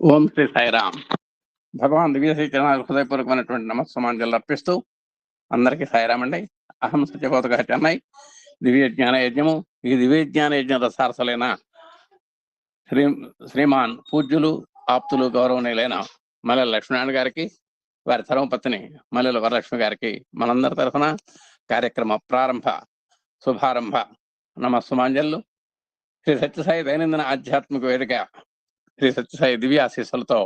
ఓం శ్రీ సాయిరామ్. భగవాన్ దివ్య శ్రీచరణాలకు హృదయపూర్వకమైనటువంటి నమస్సమాంజలు అర్పిస్తూ అందరికీ సాయిరామ్ అండి. అహం సత్యబోధగా చెన్నై దివ్య జ్ఞాన యజ్ఞము. ఈ దివ్య జ్ఞాన యజ్ఞ రసారసలైన శ్రీమాన్ పూజ్యులు ఆప్తులు గౌరవనీయులైన మల్లెల లక్ష్మీనారాయణ గారికి, వారి ధర్మపత్ని మల్లెల వరలక్ష్మి గారికి మనందరి తరఫున కార్యక్రమ ప్రారంభ శుభారంభ నమస్సమాంజలు. శ్రీ సత్యసాయి దైనందిన ఆధ్యాత్మిక వేదిక శ్రీ సత్యసాయి దివ్య ఆశీస్సులతో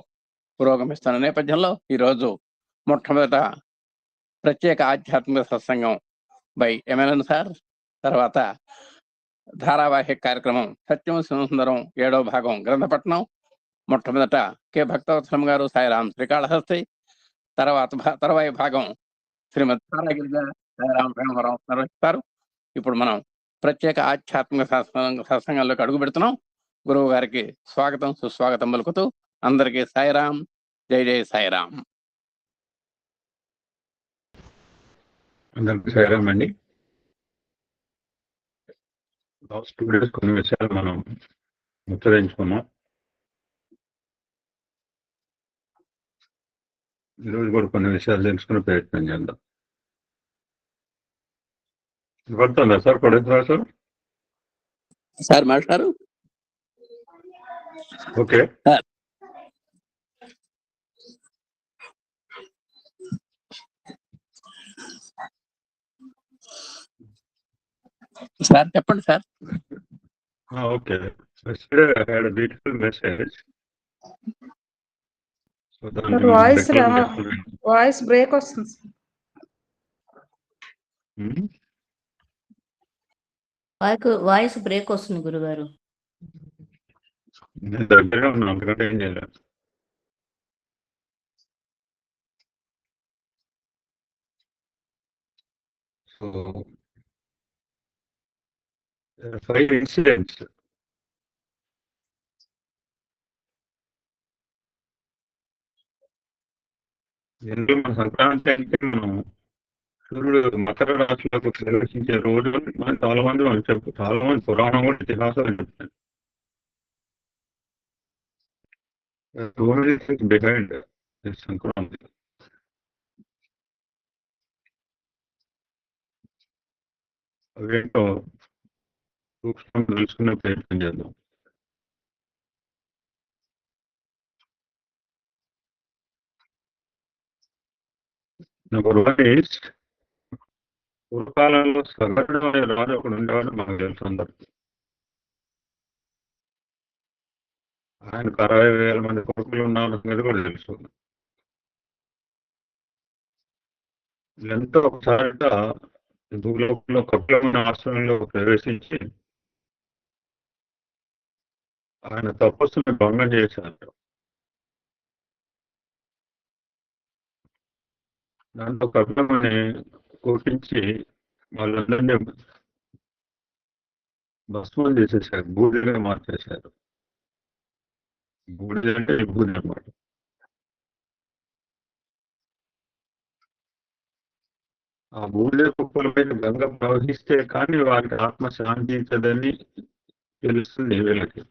పురోగమిస్తున్న నేపథ్యంలో ఈరోజు మొట్టమొదట ప్రత్యేక ఆధ్యాత్మిక సత్సంగం బై ఎంఎల్ఎన్ సార్, తర్వాత ధారావాహిక కార్యక్రమం సత్యం సుందరం 7వ భాగం గ్రంథపట్నం. మొట్టమొదట కె భక్తవత్సలం గారు సాయిరాం శ్రీకాళహస్తి, తర్వాయి భాగం శ్రీమద్ తారాగిరిజ సాయిరాం ప్రేమవరం నిర్వహిస్తారు. ఇప్పుడు మనం ప్రత్యేక ఆధ్యాత్మిక సత్సంగంలోకి అడుగు పెడుతున్నాం. గురువు గారికి స్వాగతం సుస్వాగతం పలుకుతూ అందరికీ సాయిరాం, జై జై సాయిరాం. అందరికీ సాయిరాం అండి. లాస్ట్ 2 డేస్ కొన్ని విషయాలు మనం ముచ్చరించుకున్నాం. ఈరోజు కూడా కొన్ని విషయాలు తెలుసుకునే ప్రయత్నం చేద్దాం. పడుతుందా సార్? పడుతుందా సార్? సార్ మాస్టారు. ఓకే సార్ చెప్పండి sir. Okay. Yesterday I had a beautiful message. So voice break వస్తుంది. వాయిస్ బ్రేక్ వస్తుంది గురుగారు. నేను దగ్గరగా ఉన్నా, అందుకంటే ఏం చేయలేదు. So 5 incidents. ఎందుకు మన సంక్రాంతి అంటే మనం సూర్యుడు మకర రాశిలోకి ప్రవేశించే రోజు మనం చాలా మంది పురాణం కూడా ఇతిహాసాలు చెప్తారు. బిహైండ్ సంక్రాంతి. అవేంటో సూక్ష్మంగా తెలుసుకునే ప్రయత్నం చేద్దాం. నెంబర్ 1 ఈజ్, పూర్వకాలంలో సగటుడు అనే రాజు ఒకడు ఉండేవాడు, మనకు తెలుసు అందరికి. ఆయనకు 60,000 మంది కొడుకులు ఉన్నారు అనేది కూడా తెలుసు. వీళ్ళంతా ఒకసారిగా భూలోకంలో కపిలముని ఆశ్రమంలో ప్రవేశించి ఆయన తపస్సును భంగం చేశారు. దాంతో కపిలముని కోపించి వాళ్ళందరినీ భస్మం చేసేసారు, బూడిదగా మార్చేశారు. బూడిద అంటే విభూది అన్నమాట. ఆ బూడిద కుప్పలపైన గంగ ప్రవహిస్తే కానీ వారికి ఆత్మ శాంతించదని తెలుస్తుంది వీళ్ళకి.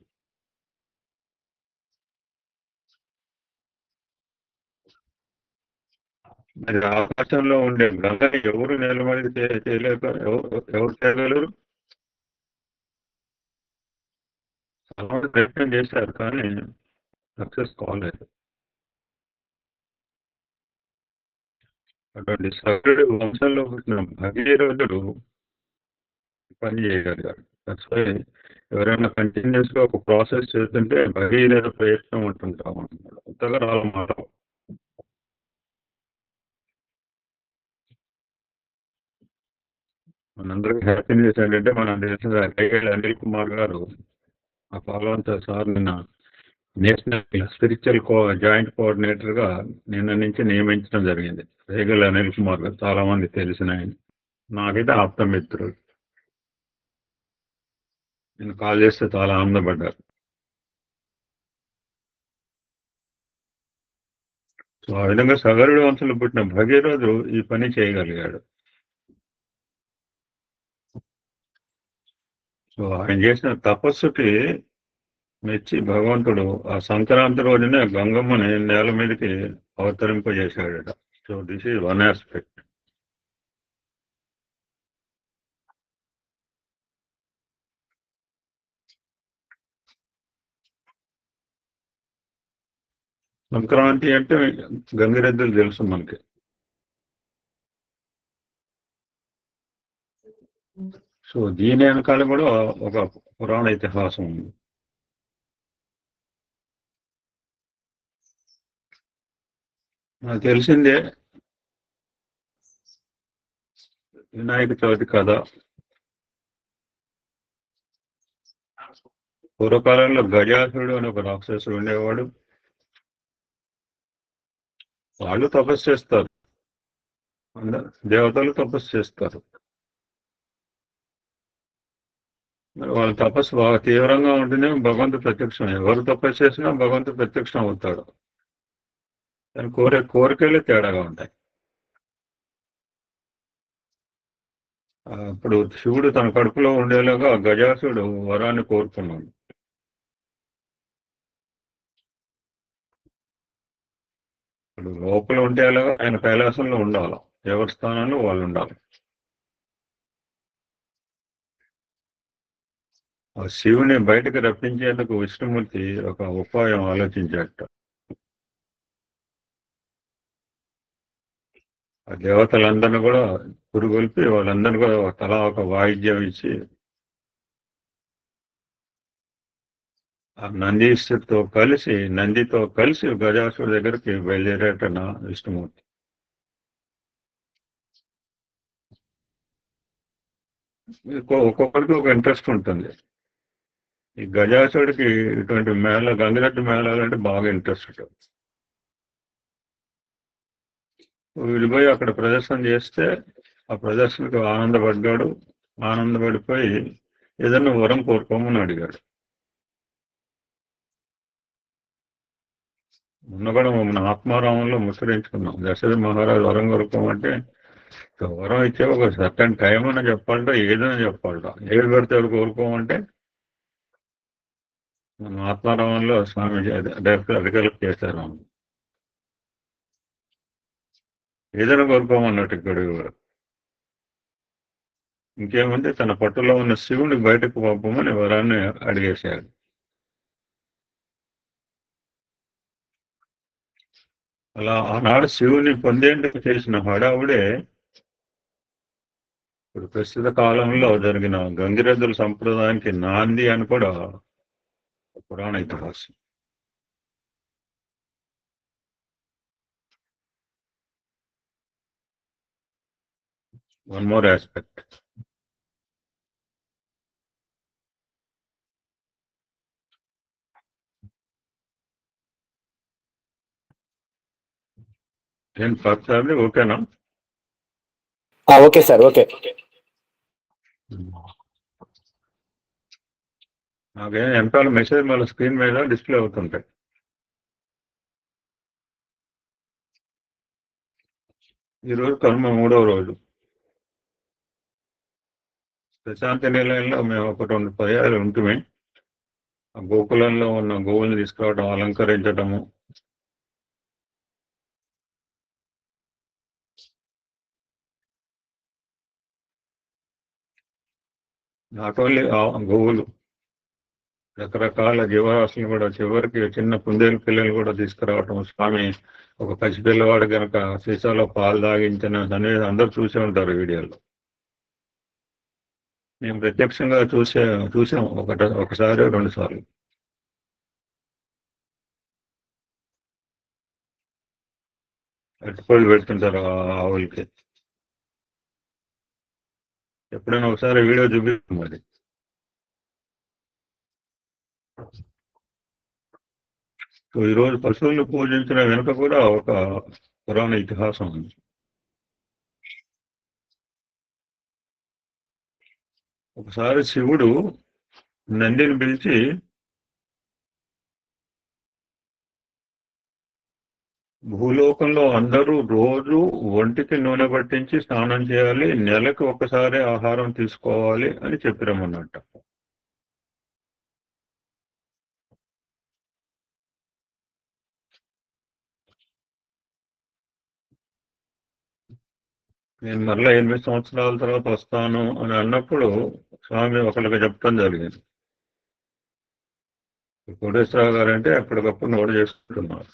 మరి ఆకాశంలో ఉండే గంగని ఎవరు నిలబడి చేయలేక ఎవరు చేయగలరు? చాలా ప్రయత్నం చేశారు కానీ సక్సెస్ కాలేదు. అటువంటి సగరుడు వంశంలో పుట్టిన భగీరథుడు పని చేయగలిగారు. ఎవరైనా కంటిన్యూస్ గా ఒక ప్రాసెస్ చేస్తుంటే భగీరథ ప్రయత్నం ఉంటుంటాం అన్నమాట. అంతగా రాలమాట. మనందరికీ హ్యాపీ న్యూస్ ఏంటంటే మన దేశ అనిల్ కుమార్ గారు ఆ పాల్వంత సార్ నిన్న నేషనల్ స్పిరిచువల్ జాయింట్ కోఆర్డినేటర్ గా నిన్న నుంచి నియమించడం జరిగింది. రేగల్ అనిల్ కుమార్ గారు చాలా మంది తెలిసిన ఆయన, నాకైతే ఆప్తమిత్రుడు. నేను కాల్ చేస్తే చాలా ఆనందపడ్డారు. సో ఆ విధంగా సగరుడు వంశంలో పుట్టిన భగీరథుడు ఈ పని చేయగలిగాడు. సో ఆయన చేసిన తపస్సుకి మెచ్చి భగవంతుడు ఆ సంక్రాంతి రోజునే గంగమ్మని నేల మీదకి అవతరింపజేశాడట. So this is one aspect. Sankranti అంటే గంగిరెద్దులు తెలుసు మనకి. సో దీని వెనకాల కూడా ఒక పురాణ ఇతిహాసం ఉంది. నాకు తెలిసిందే వినాయక చవితి కథ. పూర్వకాలంలో గజాసురుడు అని ఒక రాక్షసుడు ఉండేవాడు. వాళ్ళు తపస్సు చేస్తారు, దేవతలు తపస్సు చేస్తారు. మరి వాళ్ళ తపస్సు బాగా తీవ్రంగా ఉంటేనే భగవంతుడు ప్రత్యక్షం. ఎవరు తపస్సు చేసినా భగవంతుడు ప్రత్యక్షం అవుతాడు. దాని కోరికలే తేడాగా ఉంటాయి. అప్పుడు శివుడు తన కడుపులో ఉండేలాగా గజాసుడు వరాన్ని కోరుకున్నాడు. ఇప్పుడు లోపల ఉండేలాగా ఆయన కైలాసంలో ఉండాలి, ఎవరి స్థానంలో వాళ్ళు ఉండాలి. ఆ శివుని బయటకు రప్పించేందుకు విష్ణుమూర్తి ఒక ఉపాయం ఆలోచించాట. ఆ దేవతలందరినీ కూడా పురుగొల్పి వాళ్ళందరినీ కూడా తలా ఒక వాయిద్యం ఇచ్చి ఆ నందీశ్వరితో నందితో కలిసి గజాసుడి దగ్గరికి బయలుదేరేటన విష్ణుమూర్తి. ఒక్కొక్కరికి ఒక ఇంట్రెస్ట్ ఉంటుంది. ఈ గజాసుడికి ఇటువంటి గంగిరెద్దు మేళాలంటే బాగా ఇంట్రెస్ట్ ఉంటుంది. వీడిపోయి అక్కడ ప్రదర్శన చేస్తే ఆ ప్రదర్శనకు ఆనందపడిపోయి ఏదన్నా వరం కోరుకోమని అడిగాడు. మొన్న కూడా మన ఆత్మారామంలో ముచ్చరించుకున్నాం. దశరథ మహారాజు వరం కోరుకోమంటే వరం ఇచ్చే ఒక సర్టన్ టైం అని చెప్పాలట, ఏదైనా చెప్పాలట. ఏది పెడితే కోరుకోమంటే మన ఆత్మారామంలో స్వామి డైరెక్టర్ అధికారులు చేశారు. ఏదైనా కోరుకోమన్నట్టు ఇక్కడ ఇంకేమంటే తన పట్టులో ఉన్న శివుని బయటకు పంపమని వరాన్ని అడిగేశాడు. అలా ఆనాడు శివుని పొందేందుకు చేసిన హడావుడే ఇప్పుడు ప్రస్తుత కాలంలో జరిగిన గంగిరెద్దుల సంప్రదాయానికి నాంది అని కూడా పురాణ ఇతిహాసం. One more aspect. ఏం పర్చాలి? ఓకేనా? Okay sir, okay. నాకేం వెనకాల మెసేజ్ మళ్ళీ స్క్రీన్ మీద డిస్ప్లే అవుతుంటాయి. ఈరోజు కనుమ 3వ రోజు. ప్రశాంతి నిలయంలో మేము ఒక 2 పర్యాలు ఉంటుంది. ఆ గోకులంలో ఉన్న గోవుల్ని తీసుకురావడం, అలంకరించడము, నాట్ ఓన్లీ గోవులు, రకరకాల జీవరాశులు కూడా, చివరికి చిన్న కుందేలు పిల్లలు కూడా తీసుకురావటం. స్వామి ఒక పసిపిల్లవాడు కనుక సీసాలో పాలు తాగించిన అనేది అందరూ చూసే ఉంటారు వీడియోలో. మేము ప్రత్యక్షంగా చూసాం ఒకసారి 2 సార్లు. అరటిపళ్ళు పెడుతుంటారు ఆ ఆవులకి. ఎప్పుడైనా ఒకసారి వీడియో చూపిస్తాం. మరి ఈరోజు పశువులను పూజించిన వెనుక కూడా ఒక పురాణ ఇతిహాసం ఉంది. ఒకసారి శివుడు నందిని పిలిచి భూలోకంలో అందరూ రోజు ఒంటికి నూనె పట్టించి స్నానం చేయాలి, నెలకు ఒకసారి ఆహారం తీసుకోవాలి అని చెప్పిరమన్నట్ట. నేను మరలా 8 సంవత్సరాల తర్వాత వస్తాను అని అన్నప్పుడు స్వామి ఒకరికి చెప్పడం జరిగింది. కోటేశ్వరరావు గారు అంటే అప్పటికప్పుడు నోటు చేసుకుంటున్నారు,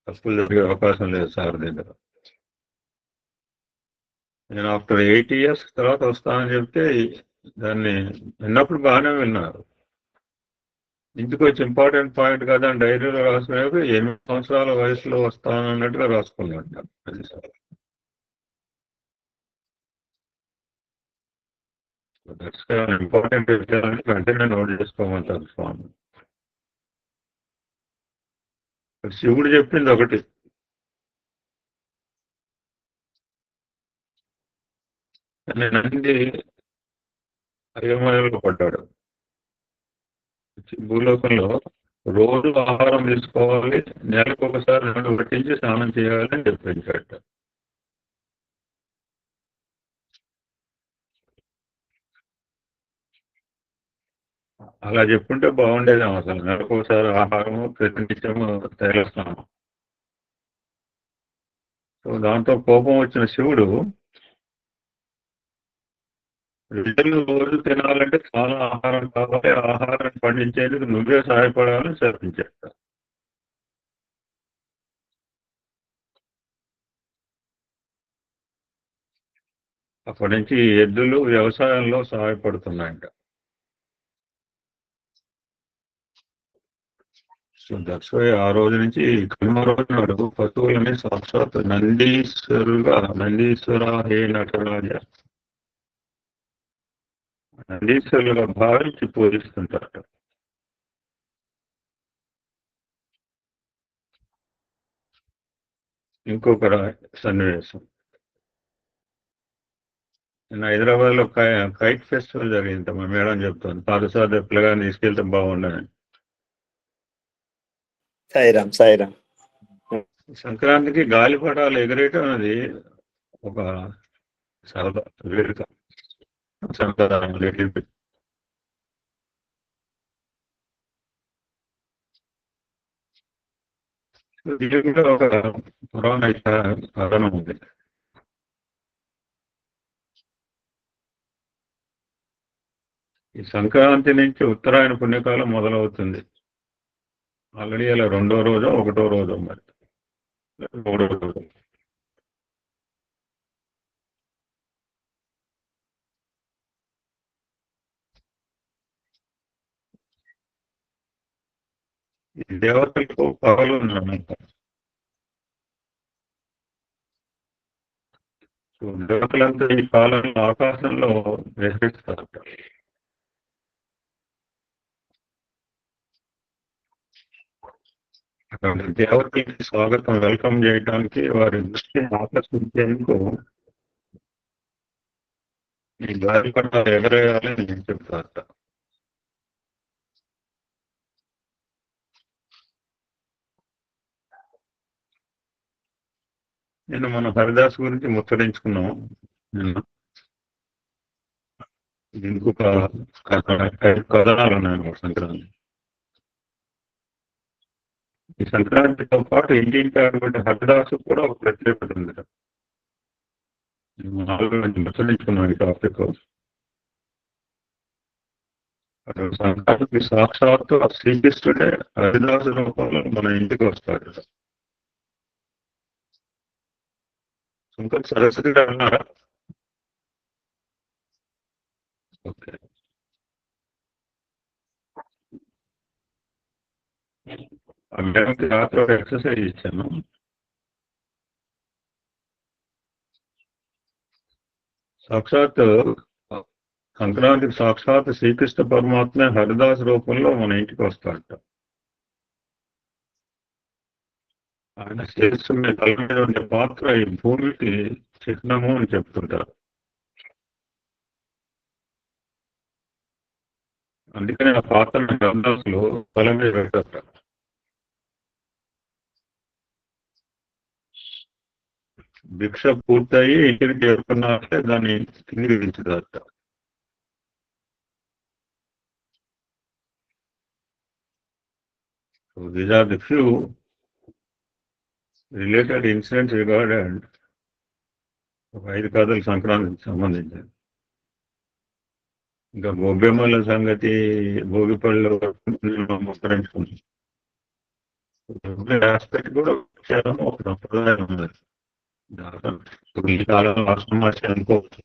తప్పులు జరిగే అవకాశం లేదు సార్ దగ్గర. నేను ఆఫ్టర్ 8 years తర్వాత వస్తానని చెప్తే దాన్ని విన్నప్పుడు బాగానే విన్నారు. ఇంటికి వచ్చి ఇంపార్టెంట్ పాయింట్ కదా అని డైరీలో రాసుకునేప్పుడు 8 సంవత్సరాల వయసులో వస్తాను అన్నట్టుగా రాసుకున్నాడు. ఇంపార్టెంట్ విషయాలని వెంటనే నోట్ చేసుకోమంటారు స్వామి. శివుడు చెప్పింది ఒకటి, నంది అయోమయంలో పడ్డాడు. భూలోకంలో రోజు ఆహారం తీసుకోవాలి, నెలకు ఒకసారి 2 పట్టించి స్నానం చేయాలని చెప్పించాడు. అలా చెప్పుంటే బాగుండేదేమో, అసలు నెలకు ఒకసారి ఆహారము, ప్రతి నిత్యము తైల స్నానం. సో దాంతో కోపం వచ్చిన శివుడు బిడ్డలు రోజు తినాలంటే చాలా ఆహారం కావాలి, ఆహారాన్ని పండించేందుకు నువ్వే సహాయపడాలని శాపించాడు. అప్పటి నుంచి ఎద్దులు వ్యవసాయంలో సహాయపడుతున్నాయంట. సో దట్స్ వై ఆ రోజు నుంచి కనుమ రోజు నాడు పశువులని సాక్షాత్ నందీశ్వర హే నటరాజ, నందీశ్వరులుగా భావించి పూజిస్తుంటారట. ఇంకొక సన్నివేశం, నేను హైదరాబాద్ లో కైట్ ఫెస్టివల్ జరిగింది. మా మేడం చెప్తాను, పాదసారి పిల్లగాని తీసుకెళ్తే బాగుండని. సాయిరామ్ సాయిరామ్. సంక్రాంతికి గాలిపటాలు ఎగరేయటం అనేది ఒక సరదా వేడుక, సంప్రదాయం. దీనికి కూడా ఒక పురాణిక కథనం ఉంది. ఈ సంక్రాంతి నుంచి ఉత్తరాయణ పుణ్యకాలం మొదలవుతుంది. ఆల్రెడీ అలా 2వ రోజో 1వ రోజో మరి 3వ రోజు. ఈ దేవతలకు పగలు ఉన్నాయంట. సో దేవతలంతా ఈ కాలంలో ఆకాశంలో విహరిస్తారట. అక్కడ దేవతలకి స్వాగతం, వెల్కమ్ చేయడానికి, వారి దృష్టిని ఆకర్షించేందుకు ఈ గాలిపటాలు ఎగరేయాలని నేను చెప్తారట. నేను మన హరిదాస్ గురించి ముచ్చరించుకున్నాము నిన్న. ఇంకొక కథనాలు ఉన్నాయి సంక్రాంతి. ఈ సంక్రాంతితో పాటు ఇంటింటి ఆడబడ్డ హరిదాసు కూడా ఒక ప్రత్యేకత ఉంది. ముచ్చరించుకున్నాం ఈ టాపిక్. సంక్రాంతికి సాక్షాత్తు శ్రీకృష్ణుడే హరిదాసు రూపంలో మన ఇంటికి వస్తాడు. శంకర్ సరస్వతి గారు అన్నారా? ఓకే. అభ్యానికి రాత్రి ఒక ఎక్సర్సైజ్ ఇచ్చాను. సాక్షాత్ సంక్రాంతికి సాక్షాత్ శ్రీకృష్ణ పరమాత్మ హరిదాస్ రూపంలో మన ఇంటికి వస్తాడట. ఆయన చేస్తున్న తల మీద ఉండే పాత్ర ఈ భూమికి చిహ్నము అని చెప్తుంటారు. అందుకని ఆ పాత్రను హరిదాసులు తల మీద పెడతారు. భిక్ష పూర్తయి ఇంటికి చేరుకున్నారంటే దాన్ని తిరిగి దించుతారట. So these are the few related incidents regarding ఒక 5 కథలు సంక్రాంతికి సంబంధించి. ఇంకా గొబ్బెమ్మల సంగతి భోగిపళ్ళు ముక్కరించుకుంది. ఆస్పెక్ట్ కూడా ఒక సంప్రదాయం ఉంది. ఈ కాలంలో అసమాస్య అనుకోవచ్చు.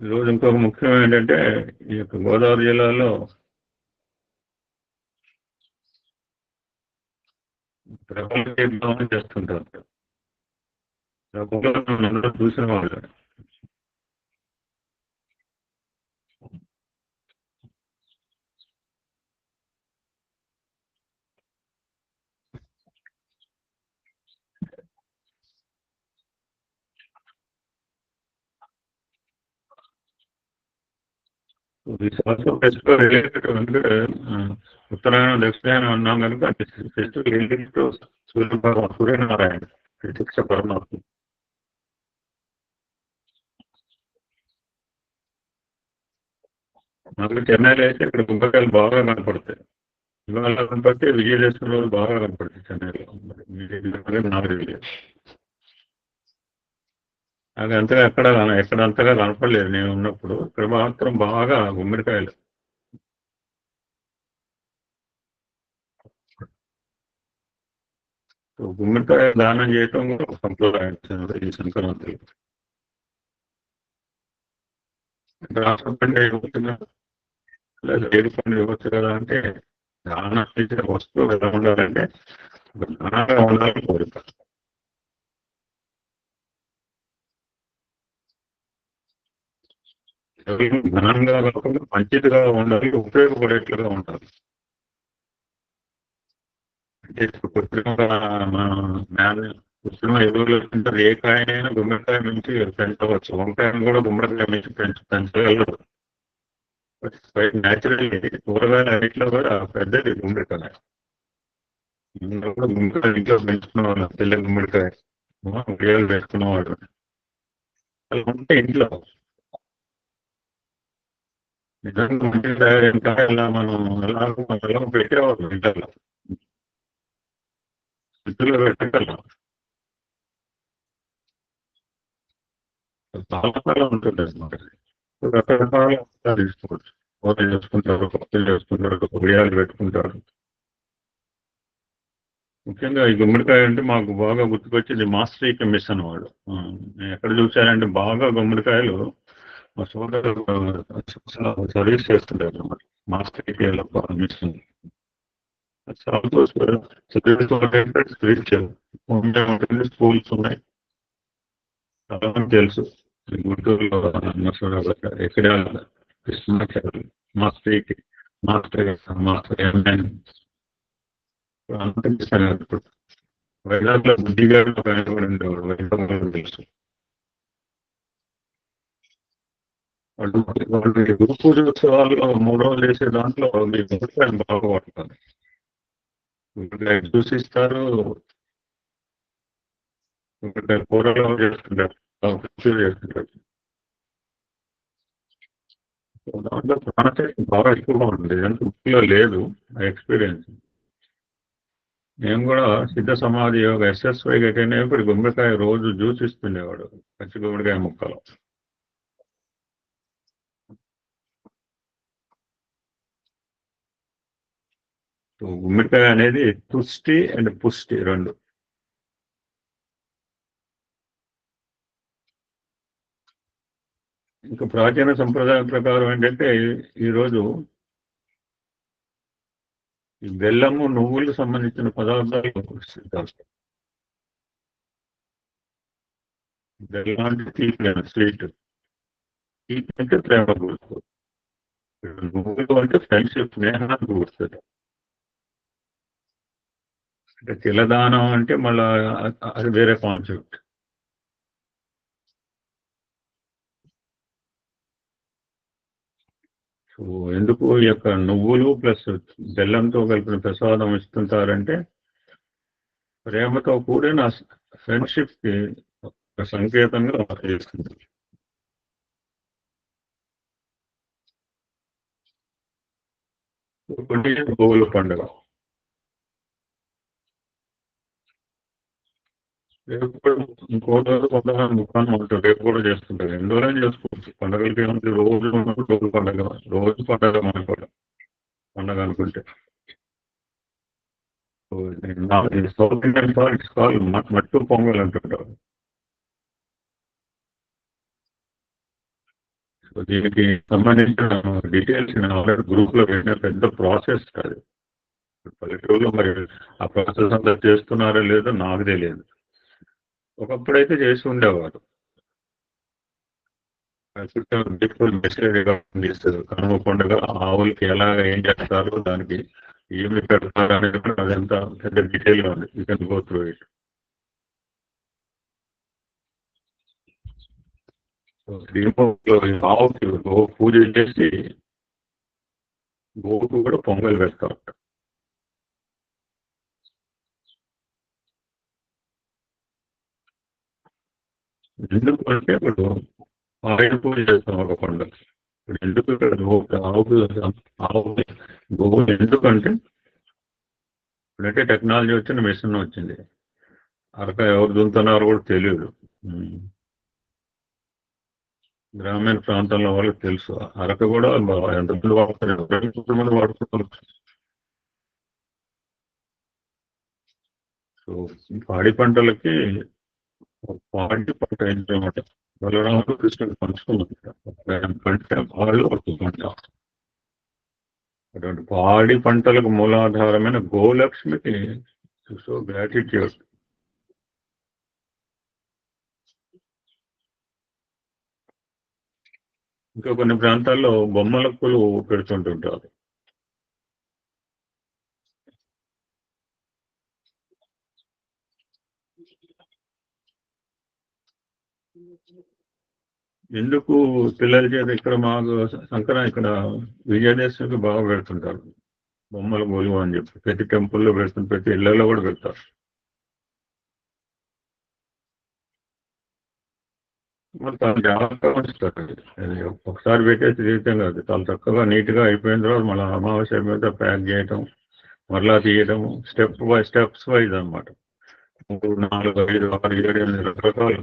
ఈరోజు ఇంకొక ముఖ్యం ఏంటంటే ఈ యొక్క గోదావరి జిల్లాలో ప్రపంచం చేస్తుంటారు. అందరూ చూసిన వాళ్ళు. ఫెస్టివల్ రిలేటెడ్ అంటే ఉత్తరాయణం దక్షిణాయనం అన్నాం కనుక ఫెస్టివల్ రిలేటెడ్ సూర్యనారాయణ ప్రత్యక్ష పరమాత్మ. మనకు చెన్నైలో అయితే ఇక్కడ గుంపకాయలు బాగా కనపడతాయి. ఇవాళ కనపడితే విజయదశమి రోజు బాగా కనపడతాయి చెన్నైలో. నాకు తెలియదు. అది అంతగా ఎక్కడ అంతగా కనపడలేదు నేను ఉన్నప్పుడు. ఇక్కడ మాత్రం బాగా గుమ్మడికాయలు. గుమ్మడికాయ దానం చేయటం కూడా ఒక సంప్రదాయం ఈ సంక్రాంతి. రాష్ట్ర పండుగ ఇవ్వచ్చుగా లేదా ఏడు పండుగ ఇవ్వచ్చు కదా అంటే దానం చేసే వస్తువు ఎలా ఉండాలంటే దానంగా ఉండాలని కోరిక. ఘనంగా కాకుండా మంచిదిగా ఉండాలి, ఉపయోగపడేట్లుగా ఉండాలి. అంటే ఇప్పుడు కృత్రిమ ఎరువులు వేసుకుంటారు. ఏ కాయనైనా గుమ్మడికాయ నుంచి పెంచవచ్చు. వంకాయను కూడా గుమ్మడికాయ నుంచి పెంచగలరు. న్యాచురల్లీ కూరగాయల అన్నింటిలో కూడా పెద్దది గుమ్మడికాయ. కూడా గుమ్మడికాయ ఇంట్లో పెంచుకునేవాళ్ళు. తెల్ల గుమ్మడికాయ ఉడియాలు వేసుకునేవాడు. అలా ఉంటే ఇంట్లో నిజంగా మంచి తయారైన కాయలా మనం ఎలా పెట్టేవాళ్ళు ఇంట్లో ఇంట్లో పెట్టగలం. చాలా ఉంటుంది అన్నమాట. రకరకాల తీసుకోవచ్చు. కూర చేసుకుంటారు, పప్పులు చేసుకుంటారు, ఉడియాలు పెట్టుకుంటారు. ముఖ్యంగా ఈ గుమ్మడికాయ అంటే మాకు బాగా గుర్తుకొచ్చింది మాస్టరీకి మిషన్ వాడు. నేను ఎక్కడ చూశానంటే బాగా గుమ్మడికాయలు మా సోదరు సర్వీస్ చేస్తుంటారు అన్నమాట. మాస్టరీకి మిషన్ స్కూల్స్ ఉన్నాయి. చాలా మంది తెలుసు. గుంటూరులో ఎక్కడ కృష్ణాచార్యులు మాస్టరీకి మాస్టర్ ఎంఎన్ ఇప్పుడు వైజాగ్లో బుద్ధిగారు తెలుసు. వాళ్ళు గురు పూజోత్సవాల్లో 3 రోజులు వేసే దాంట్లో మీ గుమ్మడికాయలు బాగా పడతారు. గుమ్మడికాయ జ్యూస్ ఇస్తారు, గుమ్మడికాయ కూరలో చేస్తుంటారు, చేస్తుంటారు. దాంట్లో ప్రాణశక్తి బాగా ఎక్కువగా ఉంటుంది. ఎంత ఉప్పులో లేదు ఆ ఎక్స్పీరియన్స్. మేము కూడా సిద్ధ సమాధి యోగ SSY ఇప్పుడు గుమ్మడికాయ రోజు జ్యూస్ ఇస్తుండేవాడు, పచ్చి గుమ్మడికాయ ముక్కలు. గుమ్మడికాయ అనేది పుష్టి అండ్ పుష్టి రెండు. ఇంకా ప్రాచీన సంప్రదాయం ప్రకారం ఏంటంటే ఈరోజు ఈ బెల్లము నువ్వులకు సంబంధించిన పదార్థాలు బెల్లం అంటే తీపి, స్వీట్. తీపి అంటే ప్రేమ కూర్చోదు. నువ్వులు అంటే ఫ్రెండ్షిప్, స్నేహానికి కూర్చోదు. అంటే తిలదానం అంటే మళ్ళా అది వేరే కాన్సెప్ట్. సో ఎందుకు ఈ యొక్క నువ్వులు ప్లస్ బెల్లంతో కలిపిన ప్రసాదం ఇస్తుంటారంటే ప్రేమతో కూడిన ఫ్రెండ్షిప్ కి ఒక సంకేతంగా చేస్తుంది. భోగుల పండుగ రేపు కూడా ఇంకో రోజు కొంతమంది ముఖాన్ని ఉంటారు, రేపు కూడా చేస్తుంటారు. 2 రోజులైనా చేసుకోవచ్చు. పండగలకి ఏమంటే రోజు ఉన్నప్పుడు రోజు పండగ, రోజు పండగ మనకు కూడా పండగ అనుకుంటే. సౌత్ ఇండియన్ ఇట్స్ కాల్ మట్టు పొంగల్ అంటుంటారు. సో దీనికి సంబంధించిన డీటెయిల్స్ నేను ఆల్రెడీ గ్రూప్లో పెట్టిన. పెద్ద ప్రాసెస్ కాదు. పల్లెటూరులో మరి ఆ ప్రాసెస్ అంతా చేస్తున్నారో లేదో నాకు తెలియదు. ఒకప్పుడైతే చేసి ఉండేవారు. మెసేజ్ ఇస్తారు కనుమ పండుగ ఆవులకి ఎలాగ ఏం చేస్తారు, దానికి ఏమి పెడతారు అనేది కూడా అదంతా పెద్ద డీటెయిల్గా ఉంది. You can go through it. ఆవుకి గో పూజ చేసి గోవుకు కూడా పొంగల్ వేస్తారు. ఎందుకు అంటే ఇప్పుడు ఆయన పూజ చేస్తాం ఒక పండుగ. ఇప్పుడు ఎందుకు ఇక్కడ ఆవు గోవు ఎందుకంటే ఇప్పుడైతే టెక్నాలజీ వచ్చిన మిషన్ వచ్చింది. అరక ఎవరు దున్నుతున్నారో కూడా తెలియదు. గ్రామీణ ప్రాంతంలో వాళ్ళకి తెలుసు. అరక కూడా ఎంతమంది వాడుతున్నారు, ఎంతమంది వాడుతున్నారు. సో పాడి పంటలకి పాడి పంట ఏంటన్నమాట. బలరాముడు కృష్ణుడు పంచుకున్నారు పంట వాళ్ళు ఒక పంట. అటువంటి పాడి పంటలకు మూలాధారమైన గోలక్ష్మికి సో గ్రాటిట్యూడ్. ఇంకా కొన్ని ప్రాంతాల్లో బొమ్మల పూలు పెడుతుంటుంటారు. ఎందుకు పిల్లల చేత ఇక్కడ మాకు సంక్రాంతి ఇక్కడ విజయదశమికి బాగా పెడుతుంటారు బొమ్మల పూలు అని చెప్పి. ప్రతి టెంపుల్లో పెడుతుంది, ప్రతి ఇళ్లలో కూడా పెడతారు. మరి చాలా జాగ్రత్తగా ఉంచుతారు. అది ఒకసారి పెట్టేసి జీవితం కాదు. చాలా చక్కగా నీట్గా అయిపోయిన తర్వాత మళ్ళీ అమావాస్య మీద ప్యాక్ చేయటం, మరలా తీయడం, స్టెప్స్ వైజ్ అనమాట. 3, 4, 5, 6, 7, 8 రకరకాలు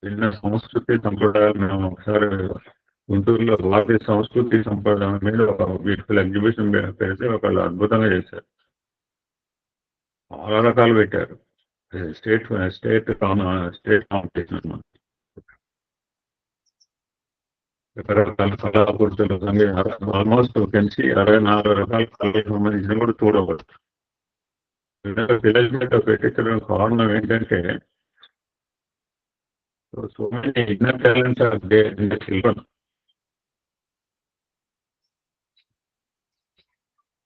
చిన్న సంస్కృతి సంప్రదాయాలు. మేము ఒకసారి గుంటూరులో భారతీయ సంస్కృతి సంప్రదాయం మీద ఒక బ్యూటిఫుల్ ఎగ్జిబిషన్ పెడితే ఒకళ్ళు అద్భుతంగా చేశారు. చాలా రకాలు పెట్టారు. స్టేట్ కాంపిటీషన్ అనమాట. రకరకాల కళాకృతులు ఆల్మోస్ట్ కలిసి 64 రకాల కళలకు సంబంధించిన కూడా చూడవచ్చు. పిల్లల మీద పెట్టించడం కారణం ఏంటంటే so many inner talents are there in the children.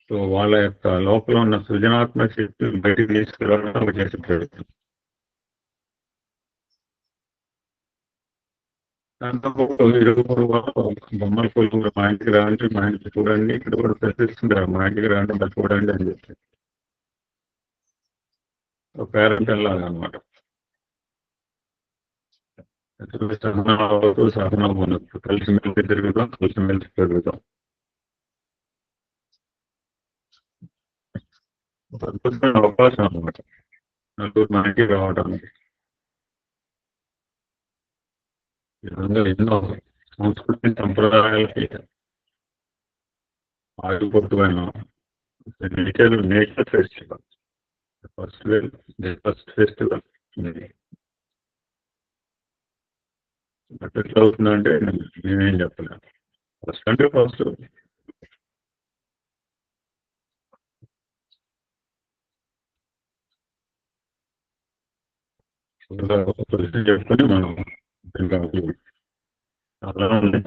So వాళ్ళ యొక్క లోపల ఉన్న సృజనాత్మక శక్తి బయటికి తీసుకురావడం చేసి పెడుతుంది. దాంతో బొమ్మల పూలు కూడా మా ఇంటికి రాండి, మా ఇంటికి చూడండి, ఇక్కడ కూడా ప్రశ్నిస్తుంటారు మా ఇంటికి రాండి మరి చూడండి అని చెప్పి. ఒక పేరెంట్ లాగా అనమాట. సాధన మనకు కలిసిమెలిసి తిరుగుతాం, కలిసిమెలిసి పెరుగుతాం. ఒక అద్భుతమైన అవకాశం అనమాట నలుగురు మా ఇంటికి రావడానికి. ఈ విధంగా ఎన్నో సంస్కృతి సంప్రదాయాలకి ఆగిపోతున్న నేచర్ ఫెస్టివల్, ఫస్ట్ ఫెస్టివల్ ఎట్లా అవుతుందంటే నేనేం చెప్పలేను. ఫస్ట్ అంటే ఫస్ట్ చెప్పుకొని మనం చాలా ఉంది.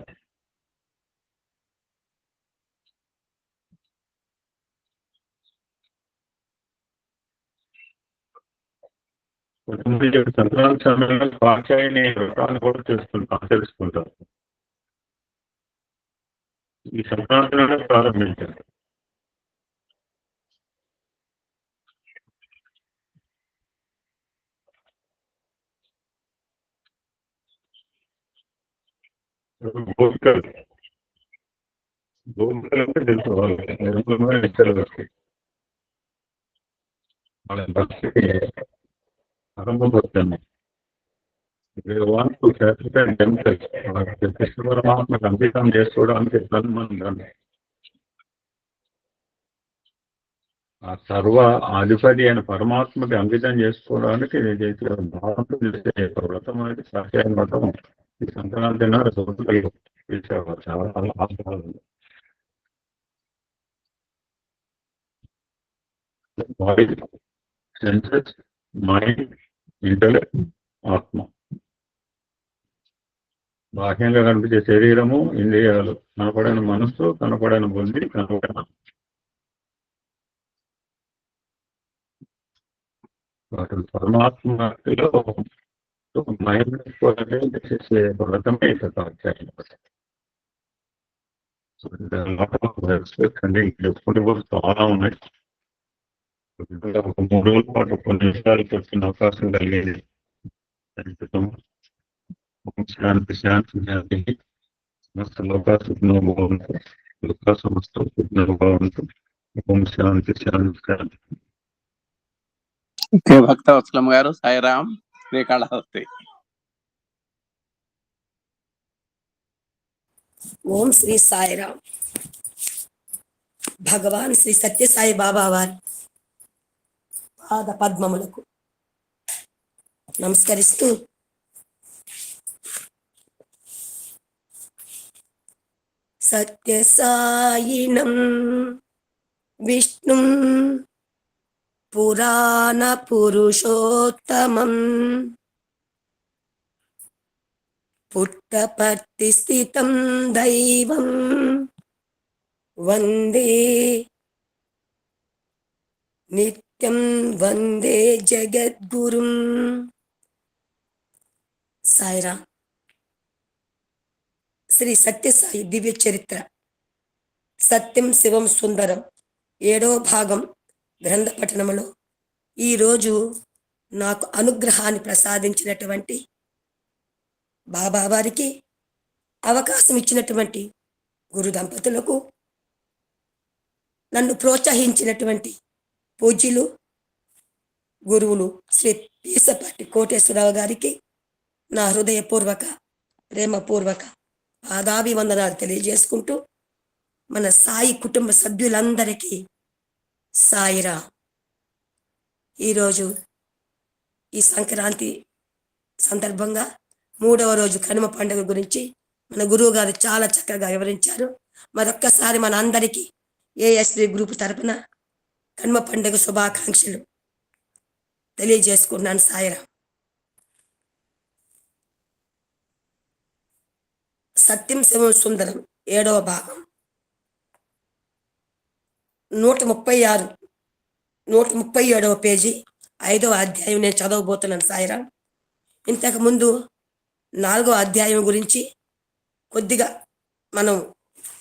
సంక్రాంతి సమయంలో కాచాయిని వ్రతాన్ని కూడా ఆచరిస్తుంటారు. ఈ సంక్రాంతిలోనే ప్రారంభించారు. గోపికలు అంటే తెలుసు వాళ్ళు ఇచ్చారు. వాళ్ళ భక్తికి పరమభక్తుని కృష్ణ పరమాత్మకు అంకితం చేసుకోవడానికి తన్మను ఆ సర్వ అధిపతి అయిన పరమాత్మకి అంకితం చేసుకోవడానికి నేను చేసే భావంతో చేసే వ్రతం అనేది సాధ్యాయ వ్రతం. ఈ సంక్రాంతి నాడు సొంతలు పిలిచేవారు. చాలా ఆశీర్వాదం. బాడీ, సెన్సెస్, మైండ్, ఇంటలెక్ట్, ఆత్మ. బాహ్యంగా కనిపించే శరీరము, ఇంద్రియాలు, కనపడని మనస్సు, కనపడని బుద్ధి, కనపడని వాటి పరమాత్మలో మైండ్ చేసే వ్రతమే సాధ్యాయం. అండి చెప్పుకుంటే కూడా చాలా ఉన్నాయి. ఒక 3 రోజుల పాటు కొన్ని విషయాలు చెప్పిన అవకాశం కలిగేది. శాంతి శాంతి శాంతి సమస్త లోకాసుకున్న బాగుంటుంది. లోకా సమస్త బాగుంటుంది. ఓం శాంతి శాంతి శాంతి. భక్త వత్సలం గారు, సాయిరామ్, శ్రీకాళహస్తి. ఓం శ్రీ సాయిరామ్. భగవాన్ శ్రీ సత్యసాయి బాబా వారి పాద పద్మములకు నమస్కరిస్తూ సత్యసాయినం విష్ణుం పురాణ పురుషోత్తమం పుట్టపర్తి స్థితం దైవం వందే నిత్యం వందే జగద్గురుం. సాయిరామ్. శ్రీ సత్యసాయి దివ్య చరిత్ర సత్యం శివం సుందరం 7వ భాగం గ్రంథ పఠనములో ఈరోజు నాకు అనుగ్రహాన్ని ప్రసాదించినటువంటి బాబా వారికి, అవకాశం ఇచ్చినటువంటి గురు దంపతులకు, నన్ను ప్రోత్సహించినటువంటి పూజ్యులు గురువులు శ్రీ పీసపాటి కోటేశ్వరరావు గారికి నా హృదయపూర్వక ప్రేమపూర్వక పాదాభివందనాలు తెలియజేసుకుంటూ, మన సాయి కుటుంబ సభ్యులందరికీ సాయిరా. ఈరోజు ఈ సంక్రాంతి సందర్భంగా 3వ రోజు కనుమ పండుగ గురించి మన గురువు గారు చాలా చక్కగా వివరించారు. మరొక్కసారి మన అందరికీ ఏఎస్వి గ్రూప్ తరపున కనుమ పండుగ శుభాకాంక్షలు తెలియజేసుకున్నాను. సాయిరా. సత్యం శివం సుందరం 7వ భాగం 136 137వ పేజీ 5వ అధ్యాయం నేను చదవబోతున్నాను. సాయిరా. ఇంతకు ముందు 4వ అధ్యాయం గురించి కొద్దిగా మనం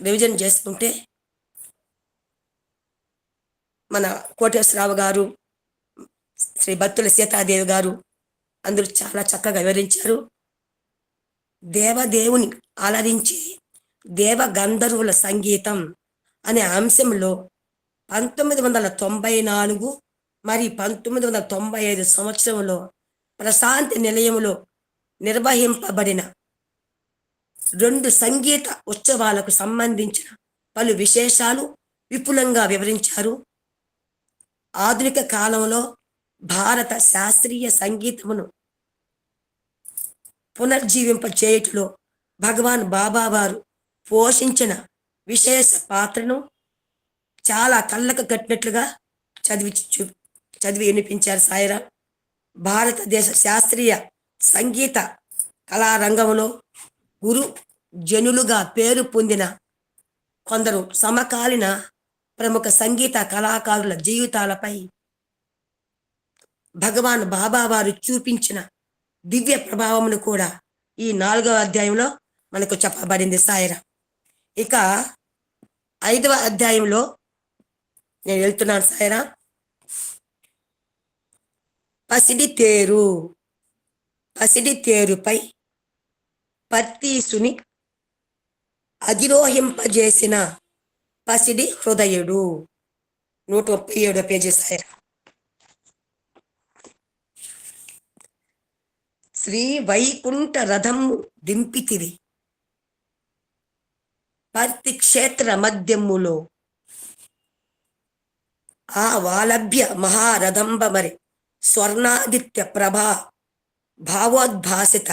రివిజన్ చేసుకుంటే, మన కోటేశ్వరరావు గారు, శ్రీ బత్తుల సీతాదేవి గారు అందరూ చాలా చక్కగా వివరించారు. దేవదేవుని అలరించి దేవ గంధర్వుల సంగీతం అనే అంశంలో 1994 మరియు 1995 సంవత్సరంలో ప్రశాంతి నిలయంలో నిర్వహింపబడిన 2 సంగీత ఉత్సవాలకు సంబంధించిన పలు విశేషాలు విపులంగా వివరించారు. ఆధునిక కాలంలో భారత శాస్త్రీయ సంగీతమును పునర్జీవింపచేయుటలో భగవాన్ బాబా వారు పోషించిన విశేష పాత్రను చాలా కళ్ళకు కట్టినట్లుగా చదివి వినిపించారు. సాయిరా. భారతదేశ శాస్త్రీయ సంగీత కళారంగంలో గురు జనులుగా పేరు పొందిన కొందరు సమకాలీన ప్రముఖ సంగీత కళాకారుల జీవితాలపై భగవాన్ బాబా వారు చూపించిన దివ్య ప్రభావమును కూడా ఈ 4వ అధ్యాయంలో మనకు చెప్పబడింది. సాయిరా. ఇక 5వ అధ్యాయంలో నేను వెళ్తున్నాను. సాయిరా. పసిడి తేరుపై పర్తీసుని అధిరోహింపజేసిన పసిడి హృదయుడు 137వ పేజీ. సాయిరా. శ్రీ వైకుంఠ రథము దింపితివి, పర్తి క్షేత్ర మధ్యములో ఆ వాలభ్య మహారథంబమరి స్వర్ణాదిత్య ప్రభా భావోద్భాసిత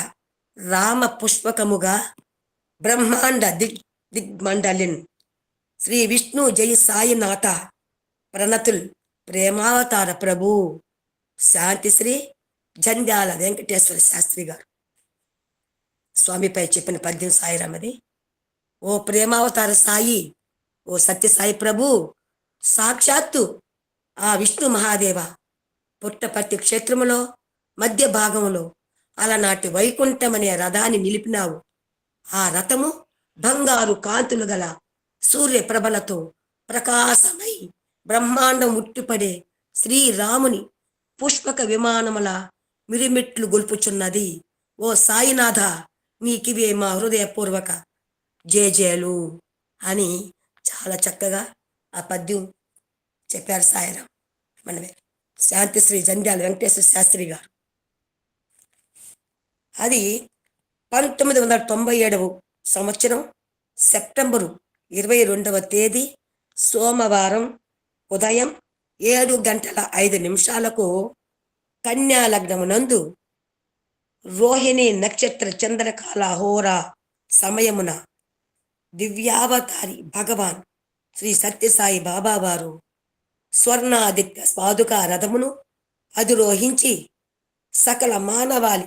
రామ పుష్పకముగా బ్రహ్మాండ దిగ్మండలిన్ శ్రీ విష్ణు జయ సాయినాథ ప్రణతుల్ ప్రేమావతార ప్రభు శాంతిశ్రీ జంధ్యాల వెంకటేశ్వర శాస్త్రి గారు స్వామిపై చెప్పిన పద్యం సాయిరామది. ఓ ప్రేమావతార సాయి, ఓ సత్యసాయి ప్రభు, సాక్షాత్తు ఆ విష్ణు మహాదేవ పుట్టపర్తి క్షేత్రములో మధ్య భాగంలో అలనాటి వైకుంఠం అనే రథాన్ని నిలిపినావు. ఆ రథము బంగారు కాంతులు గల సూర్యప్రభలతో ప్రకాశమై బ్రహ్మాండం ఉట్టిపడే శ్రీరాముని పుష్పక విమానముల మిరిమిట్లు గొల్పుచున్నది. ఓ సాయినాథ, నీకివే మా హృదయపూర్వక జేజేలు అని చాలా చక్కగా ఆ పద్యం చెప్పారు సాయిరాం మనమే శాంతిశ్రీ జంధ్యాల వెంకటేశ్వర శాస్త్రి గారు. అది 1997 సంవత్సరం సెప్టెంబరు 22వ తేదీ సోమవారం ఉదయం 7:05 కన్యా లగ్నమునందు రోహిణి నక్షత్ర చంద్రకాల హోరా సమయమున దివ్యావతారి భగవాన్ శ్రీ సత్యసాయి బాబా వారు స్వర్ణాదిత్య పాదుకా రథమును అధిరోహించి సకల మానవాళి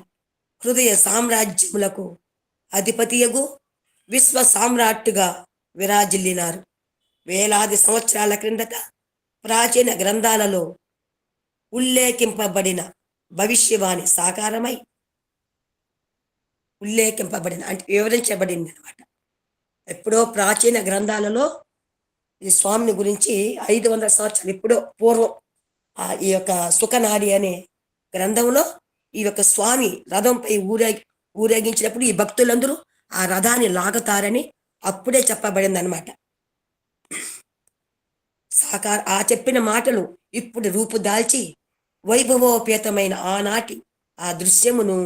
హృదయ సామ్రాజ్యములకు అధిపతియగు విశ్వ సామ్రాట్టుగా విరాజిల్లినారు. వేలాది సంవత్సరాల క్రిందట ప్రాచీన గ్రంథాలలో ఉల్లేఖింపబడిన భవిష్యవాణి సాకారమై అంటే వివరించబడింది అనమాట. ఎప్పుడో ప్రాచీన గ్రంథాలలో ఈ స్వామిని గురించి 500 సంవత్సరాలు ఎప్పుడో పూర్వం ఈ యొక్క సుఖనాడి అనే గ్రంథంలో ఈ యొక్క స్వామి రథంపై ఊరేగించినప్పుడు ఈ భక్తులందరూ ఆ రథాన్ని లాగుతారని అప్పుడే చెప్పబడింది అనమాట. ఆ చెప్పిన మాటలు ఇప్పుడు రూపుదాల్చి వైభవోపేతమైన ఆనాటి ఆ దృశ్యమును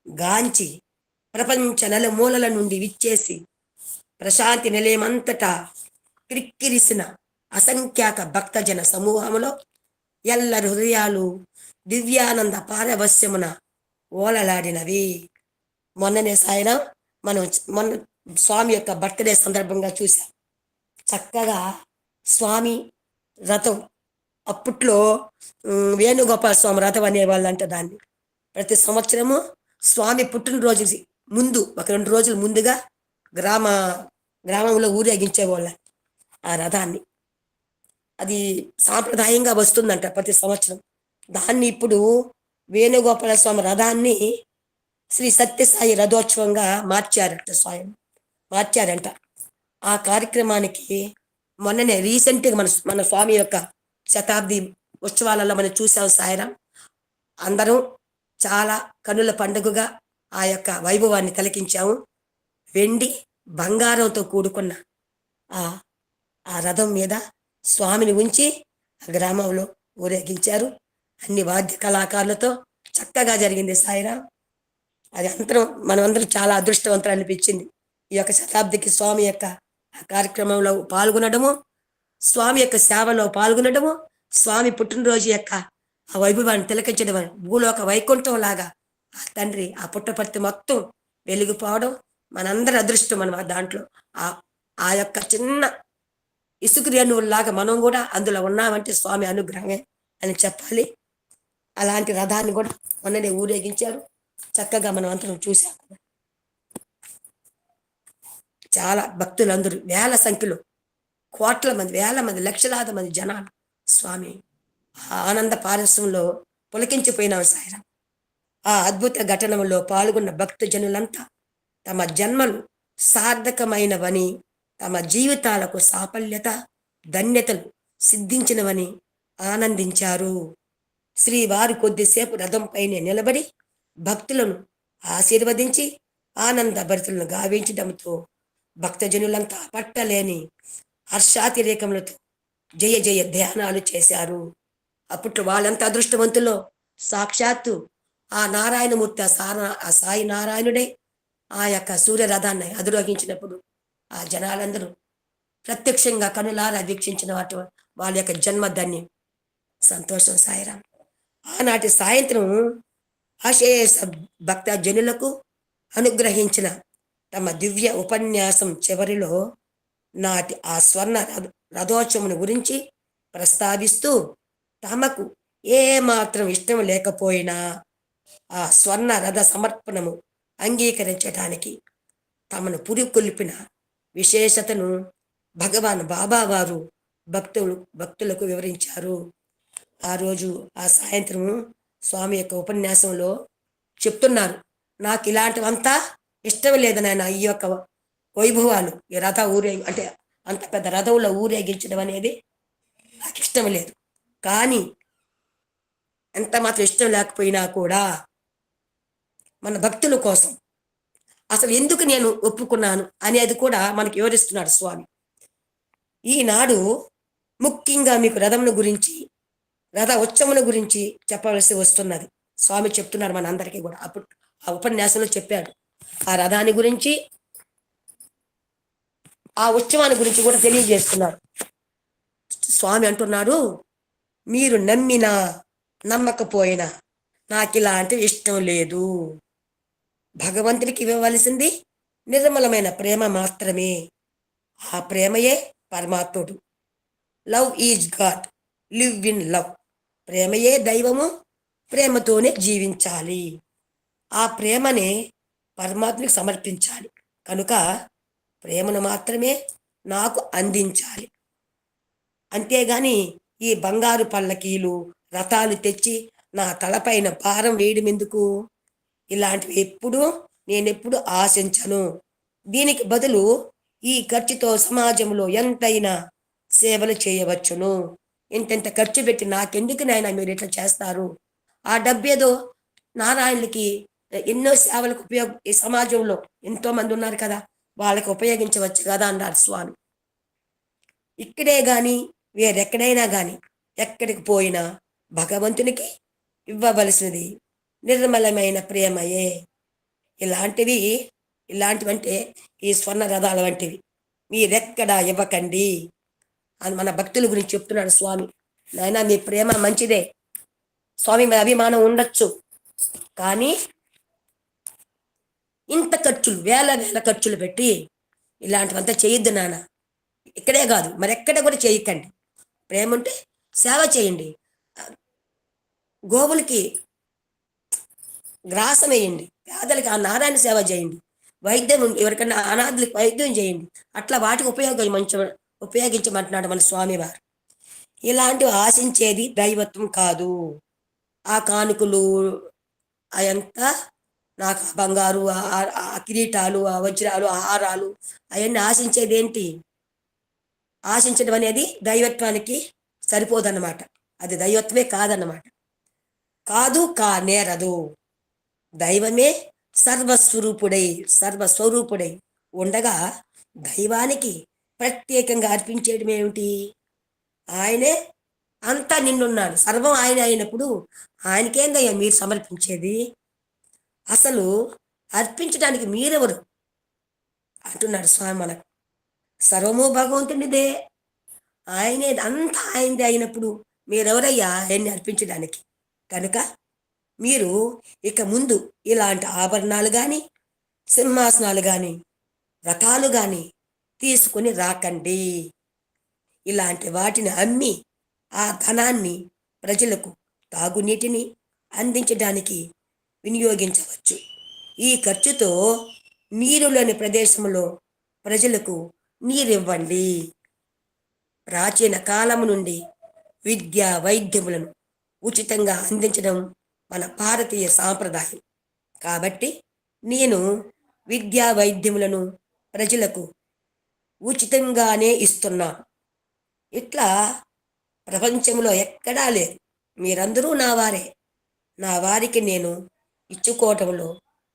గాంచి ప్రపంచ నలుమూలల నుండి విచ్చేసి ప్రశాంతి నిలయమంతటా క్రిక్కిరిసిన అసంఖ్యాక భక్తజన సమూహములో ఎల్లరి హృదయాలు దివ్యానంద పారవస్యమున ఓలలాడినవి. మొన్ననే సాయిరాం మొన్న స్వామి యొక్క బర్త్డే సందర్భంగా చూశాం. చక్కగా స్వామి రథం, అప్పట్లో వేణుగోపాల స్వామి రథం అనేవాళ్ళంట దాన్ని. ప్రతి సంవత్సరము స్వామి పుట్టినరోజు ముందు 1-2 రోజుల ముందుగా గ్రామంలో ఊరేగించేవాళ్ళ ఆ రథాన్ని. అది సాంప్రదాయంగా వస్తుందంట ప్రతి సంవత్సరం. దాన్ని ఇప్పుడు వేణుగోపాల స్వామి రథాన్ని శ్రీ సత్యసాయి రథోత్సవంగా మార్చారంట. ఆ కార్యక్రమానికి మొన్ననే రీసెంట్గా మన స్వామి యొక్క శతాబ్ది ఉత్సవాలలో మనం చూసాం సాయిరాం. అందరం చాలా కనుల పండుగగా ఆ యొక్క వైభవాన్ని తిలకించాము. వెండి బంగారంతో కూడుకున్న ఆ రథం మీద స్వామిని ఉంచి ఆ గ్రామంలో ఊరేగించారు. అన్ని వాద్య కళాకారులతో చక్కగా జరిగింది సాయిరాం. అది మనమందరం చాలా అదృష్టవంతులు అనిపించింది. ఈ యొక్క శతాబ్దికి స్వామి యొక్క కార్యక్రమంలో పాల్గొనడము, స్వామి యొక్క సేవలో పాల్గొనడము, స్వామి పుట్టినరోజు యొక్క ఆ వైభవాన్ని తిలకించడం, భూలోక వైకుంఠం లాగా ఆ తండ్రి ఆ పుట్టపర్తి మొత్తం వెలిగిపోవడం మనందరి అదృష్టం. మనం దాంట్లో ఆ యొక్క చిన్న ఇసుక రేణువుల్లాగా మనం కూడా అందులో ఉన్నామంటే స్వామి అనుగ్రహమే అని చెప్పాలి. అలాంటి రథాన్ని కూడా మొన్ననే ఊరేగించారు. చక్కగా మనం అందరం చూసాం. చాలా భక్తులందరూ వేల సంఖ్యలో, కోట్ల మంది, వేల మంది, లక్షలాది మంది జనాలు స్వామి ఆనంద పారస్యంలో పులకించిపోయినాం సాయిరాం. ఆ అద్భుత ఘటనలో పాల్గొన్న భక్త జనులంతా తమ జన్మలు సార్థకమైనవని, తమ జీవితాలకు సాఫల్యత ధన్యతలు సిద్ధించినవని ఆనందించారు. శ్రీవారు కొద్దిసేపు రథంపైనే నిలబడి భక్తులను ఆశీర్వదించి ఆనంద భరితులను గావించడంతో భక్తజనులంతా పట్టలేని హర్షాతిరేకములతో జయ జయ ధ్యానాలు చేశారు. అప్పట్లో వాళ్ళంతా అదృష్టవంతులో సాక్షాత్తు ఆ నారాయణమూర్తి ఆ సాయి నారాయణుడే ఆ యొక్క సూర్య రథాన్ని అధిరోహించినప్పుడు ఆ జనాలందరూ ప్రత్యక్షంగా కనులారా వీక్షించిన వాళ్ళ యొక్క జన్మ ధన్యం. సంతోషం సాయిరాం. ఆనాటి సాయంత్రం అశేష భక్త జనులకు అనుగ్రహించిన తమ దివ్య ఉపన్యాసం చివరిలో నాటి ఆ స్వర్ణ రథోత్సవం గురించి ప్రస్తావిస్తూ తమకు ఏ మాత్రం ఇష్టం లేకపోయినా ఆ స్వర్ణ రథ సమర్పణము అంగీకరించడానికి తమను పురికొల్పిన విశేషతను భగవాన్ బాబా వారు భక్తులకు వివరించారు. ఆ రోజు ఆ సాయంత్రం స్వామి యొక్క ఉపన్యాసంలో చెప్తున్నారు, నాకు ఇలాంటివంతా ఇష్టం లేదు నాయన. ఈ యొక్క వైభవాలు, ఈ రథ అంటే అంత పెద్ద రథంలో ఊరేగించడం అనేది నాకు ఇష్టం లేదు. కానీ ఎంత మాత్రం ఇష్టం లేకపోయినా కూడా మన భక్తుల కోసం అసలు ఎందుకు నేను ఒప్పుకున్నాను అనేది కూడా మనకి వివరిస్తున్నాడు స్వామి. ఈనాడు ముఖ్యంగా మీకు రథముల గురించి, రథ ఉత్సవముల గురించి చెప్పవలసి వస్తున్నది. స్వామి చెప్తున్నారు మన అందరికీ కూడా. అప్పుడు ఆ ఉపన్యాసంలో చెప్పాడు ఆ రథాన్ని గురించి, ఆ ఉత్సవాన్ని గురించి కూడా తెలియజేస్తున్నారు. స్వామి అంటున్నాడు, మీరు నమ్మినా నమ్మకపోయినా నాకు ఇలాంటి ఇష్టం లేదు. భగవంతుడికి ఇవ్వవలసింది నిర్మలమైన ప్రేమ మాత్రమే. ఆ ప్రేమయే పరమాత్ముడు. Love is God, live in love. ప్రేమయే దైవము, ప్రేమతోనే జీవించాలి. ఆ ప్రేమనే పరమాత్మకి సమర్పించాలి. కనుక ప్రేమను మాత్రమే నాకు అందించాలి. అంతేగాని ఈ బంగారు పల్లకీలు, రథాలు తెచ్చి నా తలపైన భారం వేయడం ఎందుకు? ఇలాంటివి నేనెప్పుడు ఆశించను. దీనికి బదులు ఈ ఖర్చుతో సమాజంలో ఎంతైనా సేవలు చేయవచ్చును. ఇంతెంత ఖర్చు పెట్టి నాకెందుకు నాయన మీరు ఇట్లా చేస్తారు? ఆ డబ్బేదో నారాయణులకి ఎన్నో సేవలకు ఈ సమాజంలో ఎంతో మంది ఉన్నారు కదా, వాళ్ళకి ఉపయోగించవచ్చు కదా అన్నారు స్వామి. ఇక్కడే కానీ వేరెక్కడైనా కానీ ఎక్కడికి పోయినా భగవంతునికి ఇవ్వవలసినది నిర్మలమైన ప్రేమయే. ఇలాంటివంటే ఈ స్వర్ణ రథాల వంటివి మీరెక్కడా ఇవ్వకండి అని మన భక్తుల గురించి చెప్తున్నాడు స్వామి. నాయనా మీ ప్రేమ మంచిదే, స్వామి మీ అభిమానం ఉండొచ్చు, కానీ ఇంత ఖర్చులు, వేల ఖర్చులు పెట్టి ఇలాంటివంతా చేయొద్దు నాన్న. ఇక్కడే కాదు మరెక్కడ కూడా చేయకండి. ప్రేమ ఉంటే సేవ చేయండి, గోవులకి గ్రాసం వేయండి, పేదలకి ఆ నారాయణ సేవ చేయండి, వైద్యం ఎవరికన్నా అనాథులకి వైద్యం చేయండి. అట్లా వాటికి ఉపయోగించమంటున్నాడు మన స్వామివారు. ఇలాంటివి ఆశించేది దైవత్వం కాదు. ఆ కానుకలు అయంతా నాకు బంగారు, ఆ కిరీటాలు, ఆ వజ్రాలు, ఆహారాలు అవన్నీ ఆశించేది ఏంటి? ఆశించడం అనేది దైవత్వానికి సరిపోదన్నమాట. అది దైవత్వమే కాదన్నమాట. నేరదు. దైవమే సర్వస్వరూపుడై ఉండగా దైవానికి ప్రత్యేకంగా అర్పించేయడం ఏమిటి? ఆయనే అంతా నిన్నున్నాడు, సర్వం ఆయన అయినప్పుడు ఆయనకేందయ్యా మీరు సమర్పించేది? అసలు అర్పించడానికి మీరెవరు అంటున్నాడు స్వామి మనకు. సర్వము భగవంతునిదే, ఆయనే, అంతా ఆయనదే అయినప్పుడు మీరెవరయ్యా ఆయన్ని అర్పించడానికి? కనుక మీరు ఇక ముందు ఇలాంటి ఆభరణాలు కానీ, సింహాసనాలు కానీ, రథాలు కానీ తీసుకుని రాకండి. ఇలాంటి వాటిని అమ్మి ఆ ధనాన్ని ప్రజలకు తాగునీటిని అందించడానికి వినియోగించవచ్చు. ఈ ఖర్చుతో నీరు లేని ప్రదేశంలో ప్రజలకు నీరివ్వండి. ప్రాచీన కాలం నుండి విద్య వైద్యములను ఉచితంగా అందించడం మన భారతీయ సాంప్రదాయం. కాబట్టి నేను విద్యా వైద్యములను ప్రజలకు ఉచితంగానే ఇస్తున్నాను. ఇట్లా ప్రపంచంలో ఎక్కడా లేదు. మీరందరూ నా వారే. నా వారికి నేను ఇచ్చుకోవటంలో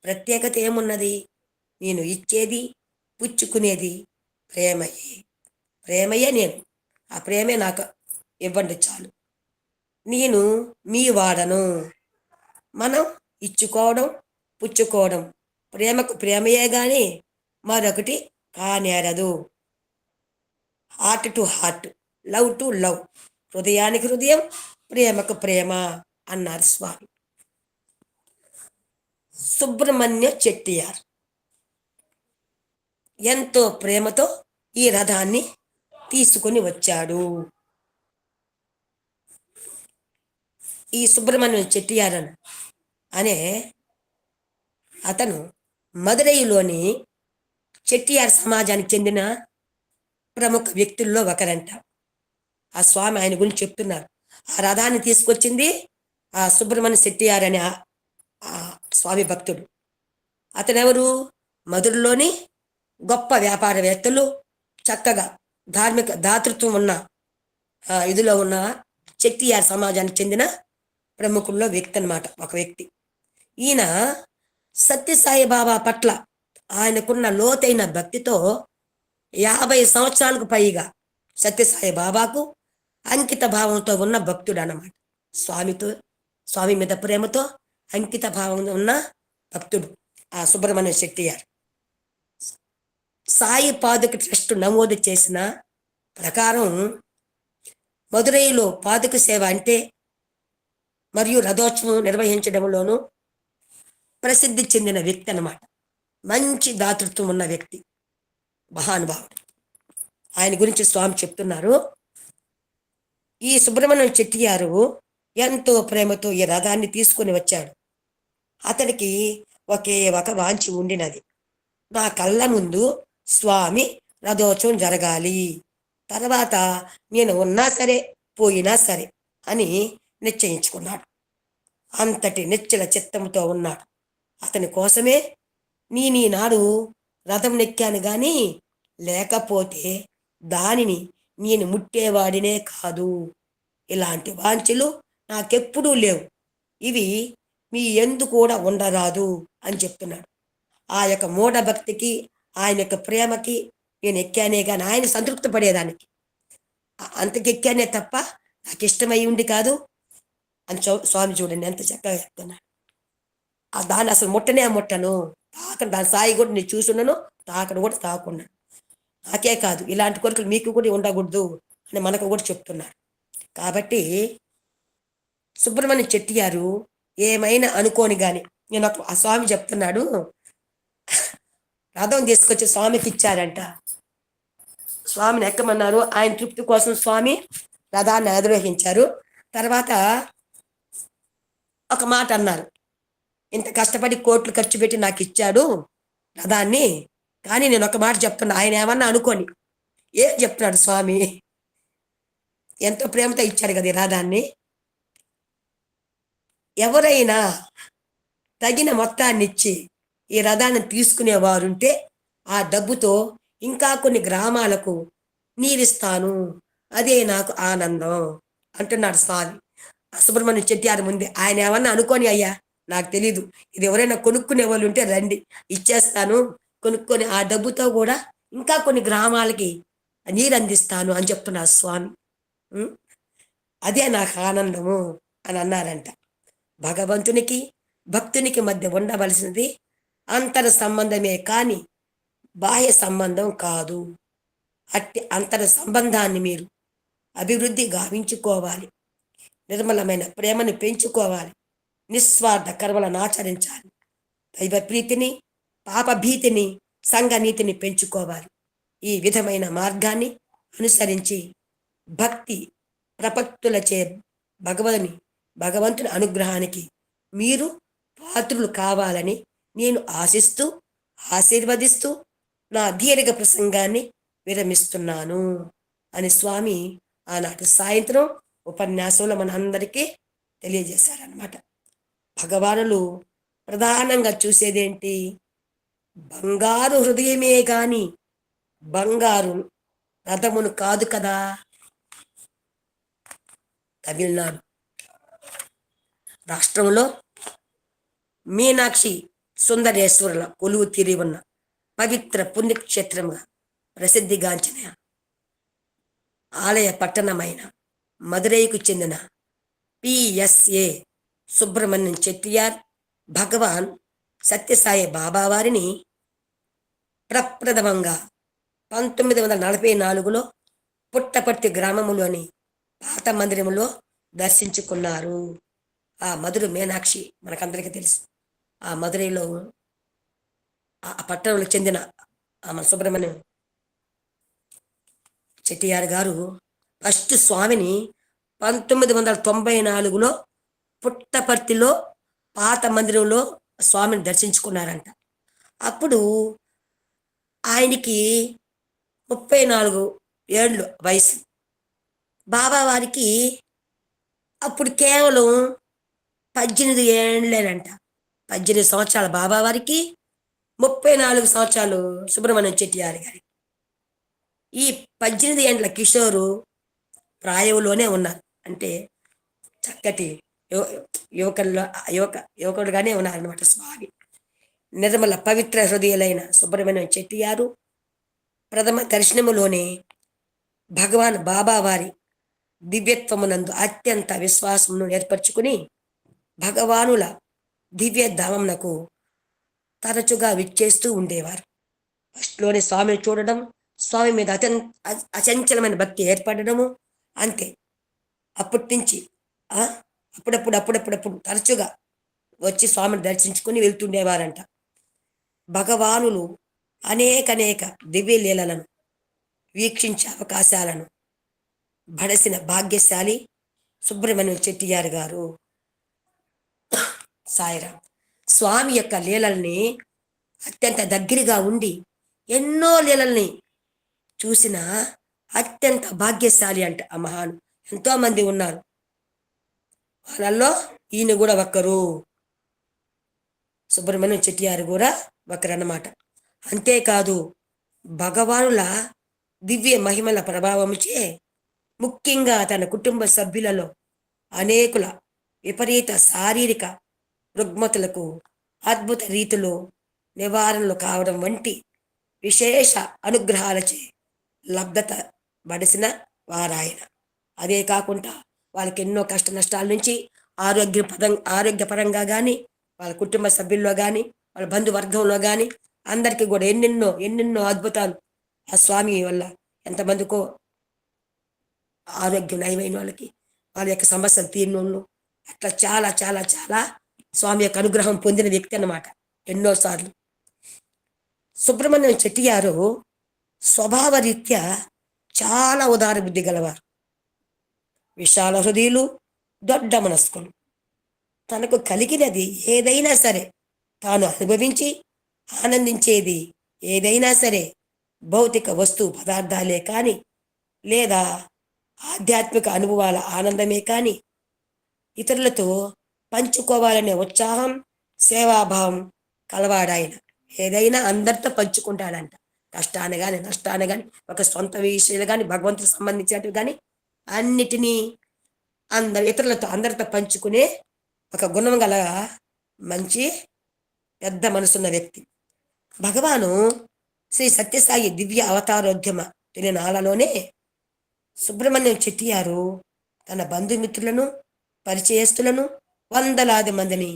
ప్రత్యేకత ఏమున్నది? నేను ఇచ్చేది పుచ్చుకునేది ప్రేమయే నేను. ఆ ప్రేమే నాకు ఇవ్వండి చాలు. నేను మీ వాడను. మనం ఇచ్చుకోవడం పుచ్చుకోవడం ప్రేమకు ప్రేమయే గాని మరొకటి కానేరదు. Heart to heart, love to love, హృదయానికి హృదయం, ప్రేమకు ప్రేమ అన్నారు స్వామి. సుబ్రహ్మణ్య చెట్టియార్ ఎంతో ప్రేమతో ఈ రథాన్ని తీసుకొని వచ్చాడు. ఈ సుబ్రహ్మణ్య చెట్టియార్ అనే అతను మదురైలోని చెట్టియార్ సమాజానికి చెందిన ప్రముఖ వ్యక్తుల్లో ఒకరంట. ఆ స్వామి ఆయన గురించి చెప్తున్నారు. ఆ రథాన్ని తీసుకొచ్చింది ఆ సుబ్రహ్మణ్య చెట్టియార్ అనే ఆ స్వామి భక్తుడు. అతనెవరు? మధురలోని గొప్ప వ్యాపారవేత్తలు, చక్కగా ధార్మిక దాతృత్వం ఉన్న ఇదిలో ఉన్న చెట్టియార్ సమాజానికి చెందిన ప్రముఖుల్లో వ్యక్తి అన్నమాట, ఒక వ్యక్తి. ఈయన సత్యసాయి బాబా పట్ల ఆయనకున్న లోతైన భక్తితో 50 సంవత్సరాలకు పైగా సత్యసాయి బాబాకు అంకిత భావంతో ఉన్న భక్తుడు అన్నమాట. స్వామి మీద ప్రేమతో అంకిత భావం ఉన్న భక్తుడు ఆ సుబ్రహ్మణ్య చెట్టియార్. సాయి పాదుక ట్రస్ట్ నమోదు చేసిన ప్రకారం మదురైలో పాదుక సేవ అంటే మరియు రథోత్సవం నిర్వహించడంలోనూ ప్రసిద్ధి చెందిన వ్యక్తి అన్నమాట. మంచి దాతృత్వం ఉన్న వ్యక్తి, మహానుభావుడు. ఆయన గురించి స్వామి చెప్తున్నారు. ఈ సుబ్రహ్మణ్యం చెట్టియారు ఎంతో ప్రేమతో ఈ రథాన్ని తీసుకుని వచ్చాడు. అతనికి ఒకే ఒక వాంఛ ఉండినది. నా కళ్ళ ముందు స్వామి రథోత్సవం జరగాలి, తర్వాత నేను ఉన్నా సరే పోయినా సరే అని నిశ్చయించుకున్నాడు. అంతటి నిశ్చల చిత్తంతో ఉన్నాడు. అతని కోసమే నేనీనాడు రథం నెక్కాను గాని లేకపోతే దానిని నేను ముట్టేవాడినే కాదు. ఇలాంటి వాంఛలు నాకెప్పుడూ లేవు. ఇవి మీ ఎందు కూడా ఉండరాదు అని చెప్తున్నాడు. ఆ యొక్క మూఢభక్తికి, ఆయన యొక్క ప్రేమకి నేను ఎక్కానే కానీ ఆయన సంతృప్తి పడేదానికి అంతకెక్కానే తప్ప నాకు ఇష్టమై ఉండి కాదు అని స్వామి చూడండి ఎంత చక్కగా చెప్తున్నాడు. దాన్ని అసలు ముట్టను, తాకను, దాని సాయి కూడా నేను చూసున్నాను, తాకను కూడా తాకున్నాను. నాకే కాదు ఇలాంటి కోరికలు మీకు కూడా ఉండకూడదు అని మనకు కూడా చెప్తున్నారు. కాబట్టి సుబ్రహ్మణ్య చెట్టియారు ఏమైనా అనుకోని కానీ, నేను ఆ స్వామి చెప్తున్నాడు, రథం తీసుకొచ్చి స్వామికి ఇచ్చారంట. స్వామిని ఎక్కమన్నారు. ఆయన తృప్తి కోసం స్వామి రథాన్ని అధిరోహించారు. తర్వాత ఒక మాట అన్నారు, ఇంత కష్టపడి కోట్లు ఖర్చు పెట్టి నాకు ఇచ్చాడు రథాన్ని, కానీ నేను ఒక మాట చెప్తున్నా, ఆయన ఏమన్నా అనుకోని ఏం చెప్తున్నాడు స్వామి, ఎంతో ప్రేమతో ఇచ్చాడు కదా ఈ రథాన్ని. ఎవరైనా తగిన మొత్తాన్ని ఇచ్చి ఈ రథాన్ని తీసుకునేవారుంటే ఆ డబ్బుతో ఇంకా కొన్ని గ్రామాలకు నీరిస్తాను, అదే నాకు ఆనందం అంటున్నాడు స్వామి. సుబ్రహ్మణ్య చెట్టియార్ ముందే ఆయన ఏమన్నా అనుకోని, అయ్యా నాకు తెలీదు, ఇది ఎవరైనా కొనుక్కునే వాళ్ళు ఉంటే రండి ఇచ్చేస్తాను, కొనుక్కొని ఆ డబ్బుతో కూడా ఇంకా కొన్ని గ్రామాలకి నీరు అందిస్తాను అని చెప్తున్నారు స్వామి. అదే నాకు ఆనందము అని అన్నారంట. భగవంతునికి భక్తునికి మధ్య ఉండవలసినది అంతర సంబంధమే కానీ బాహ్య సంబంధం కాదు. అట్టి అంతర సంబంధాన్ని మీరు అభివృద్ధి గావించుకోవాలి, నిర్మలమైన ప్రేమను పెంచుకోవాలి, నిస్వార్థ కర్మలను ఆచరించాలి, దైవ ప్రీతిని, పాపభీతిని, సంఘనీతిని పెంచుకోవాలి. ఈ విధమైన మార్గాన్ని అనుసరించి భక్తి ప్రపత్తులచే భగవంతుని అనుగ్రహానికి మీరు పాత్రులు కావాలని నేను ఆశిస్తూ ఆశీర్వదిస్తూ నా దీర్ఘ ప్రసంగాన్ని విరమిస్తున్నాను అని స్వామి ఆనాటి సాయంత్రం ఉపన్యాసంలో మన అందరికీ తెలియజేశారనమాట. భగవానులు ప్రధానంగా చూసేదేంటి? బంగారు హృదయమే గాని బంగారు రథమును కాదు కదా. తమిళనాడు రాష్ట్రంలో మీనాక్షి సుందరేశ్వరుల కొలువు తీరి ఉన్న పవిత్ర పుణ్యక్షేత్రంగా ప్రసిద్ధిగాంచిన ఆలయ పట్టణమైన మదురైకు చెందిన పిఎస్ఏ సుబ్రహ్మణ్యం చెట్టియార్ భగవాన్ సత్యసాయి బాబా వారిని ప్రప్రథమంగా 1944లో పుట్టపర్తి గ్రామములోని పాత మందిరములో దర్శించుకున్నారు. ఆ మధుర మీనాక్షి మనకందరికీ తెలుసు. ఆ మధురైలో ఆ పట్టణంలో చెందిన మన సుబ్రహ్మణ్యం చెట్టియార్ గారు ఫస్ట్ స్వామిని 1994లో పుట్టపర్తిలో పాత మందిరంలో స్వామిని దర్శించుకున్నారంట. అప్పుడు ఆయనకి 34 ఏళ్ళు వయసు. బాబా వారికి అప్పుడు కేవలం 18 ఏళ్ళేనంట. 18 సంవత్సరాల బాబా వారికి, 34 సంవత్సరాలు సుబ్రహ్మణ్యం చెట్టియార్ గారికి. ఈ 18 ఏండ్ల కిషోరు ప్రాయంలోనే ఉన్నారు. అంటే చక్కటి యువకుడుగానే ఉన్నారన్నమాట స్వామి. నిర్మల పవిత్ర హృదయులైన సుబ్రహ్మణ్యం చెట్టియారు ప్రథమ దర్శనములోనే భగవాన్ బాబా వారి దివ్యత్వమునందు అత్యంత విశ్వాసమును ఏర్పరచుకుని భగవానుల దివ్య ధామమునకు తరచుగా విచ్చేస్తూ ఉండేవారు. ఫస్ట్లోనే స్వామిని చూడడం, స్వామి మీద అచంచలమైన భక్తి ఏర్పడడము అంతే. అప్పటి నుంచి అప్పుడప్పుడు తరచుగా వచ్చి స్వామిని దర్శించుకుని వెళ్తుండేవారంట. భగవానులు అనేక దివ్య లీలలను వీక్షించే అవకాశాలను బడసిన భాగ్యశాలి సుబ్రహ్మణ్యం చెట్టియార్ గారు. సాయిరాం. స్వామి యొక్క లీలల్ని అత్యంత దగ్గరగా ఉండి ఎన్నో లీలల్ని చూసిన అత్యంత భాగ్యశాలి అంట ఆ మహాను. ఎంతో మంది ఉన్నారు, వాళ్ళల్లో ఈయన కూడా ఒక్కరు. సుబ్రహ్మణ్యం చెట్టియార్ కూడా ఒకరన్నమాట. అంతేకాదు భగవానుల దివ్య మహిమల ప్రభావముచే ముఖ్యంగా తన కుటుంబ సభ్యులలో అనేకుల విపరీత శారీరక రుగ్మతలకు అద్భుత రీతిలో నివారణలు కావడం వంటి విశేష అనుగ్రహాలచే లబ్ధత బడిసిన వారాయన. అదే కాకుండా వాళ్ళకి ఎన్నో కష్ట నష్టాల నుంచి ఆరోగ్యపరంగా కానీ, వాళ్ళ కుటుంబ సభ్యుల్లో కానీ, వాళ్ళ బంధువర్గంలో కానీ అందరికీ కూడా ఎన్నెన్నో అద్భుతాలు ఆ స్వామి వల్ల ఎంతమందికో ఆరోగ్యం నయమైన వాళ్ళకి, వాళ్ళ యొక్క సమస్యలు తీరినోళ్ళు, అట్లా చాలా చాలా చాలా స్వామి యొక్క అనుగ్రహం పొందిన వ్యక్తి అన్నమాట ఎన్నోసార్లు. సుబ్రహ్మణ్యం చెట్టియారు స్వభావరీత్యా చాలా ఉదార బుద్ధి గలవారు, విశాల హృదయులు, దొడ్డ మనస్కులు. తనకు కలిగినది ఏదైనా సరే తాను అనుభవించి ఆనందించేది ఏదైనా సరే భౌతిక వస్తు పదార్థాలే కానీ, లేదా ఆధ్యాత్మిక అనుభవాల ఆనందమే కానీ, ఇతరులతో పంచుకోవాలనే ఉత్సాహం, సేవాభావం కలవాడాయన. ఏదైనా అందరితో పంచుకుంటాడంట. కష్టాన్ని కానీ, నష్టాన్ని కానీ, ఒక సొంత విషయాలు కానీ, భగవంతుడికి సంబంధించినట్టు కానీ అన్నిటినీ ఇతరులతో అందరితో పంచుకునే ఒక గుణం గల మంచి పెద్ద మనసున్న వ్యక్తి. భగవాను శ్రీ సత్యసాయి దివ్య అవతారోద్యమ తొలినాళ్లలోనే సుబ్రహ్మణ్యం చెట్టియారు తన బంధుమిత్రులను, పరిచయస్తులను, వందలాది మందిని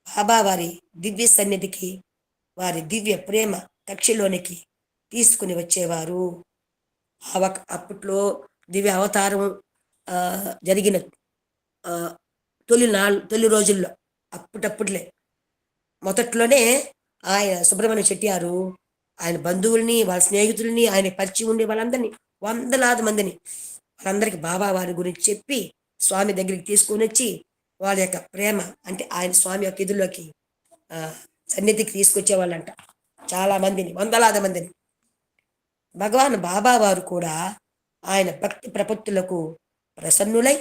బాబావారి దివ్య సన్నిధికి, వారి దివ్య ప్రేమ కక్షలోనికి తీసుకుని వచ్చేవారు. అప్పట్లో దివ్య అవతారం జరిగిన తొలి రోజుల్లో అప్పుడప్పుడులే మొదట్లోనే ఆయన సుబ్రహ్మణ్యం చెట్టియారు ఆయన బంధువుల్ని, వాళ్ళ స్నేహితుల్ని, ఆయన పరిచయం ఉండే వాళ్ళందరినీ, వందలాది మందిని, వాళ్ళందరికీ బాబా వారి గురించి చెప్పి స్వామి దగ్గరికి తీసుకొని వచ్చి వాళ్ళ యొక్క ప్రేమ అంటే ఆయన స్వామి యొక్క ఇదిలోకి సన్నిధికి తీసుకొచ్చేవాళ్ళంట. చాలా మందిని, వందలాది మందిని. భగవాన్ బాబా వారు కూడా ఆయన భక్తి ప్రపత్తులకు ప్రసన్నులై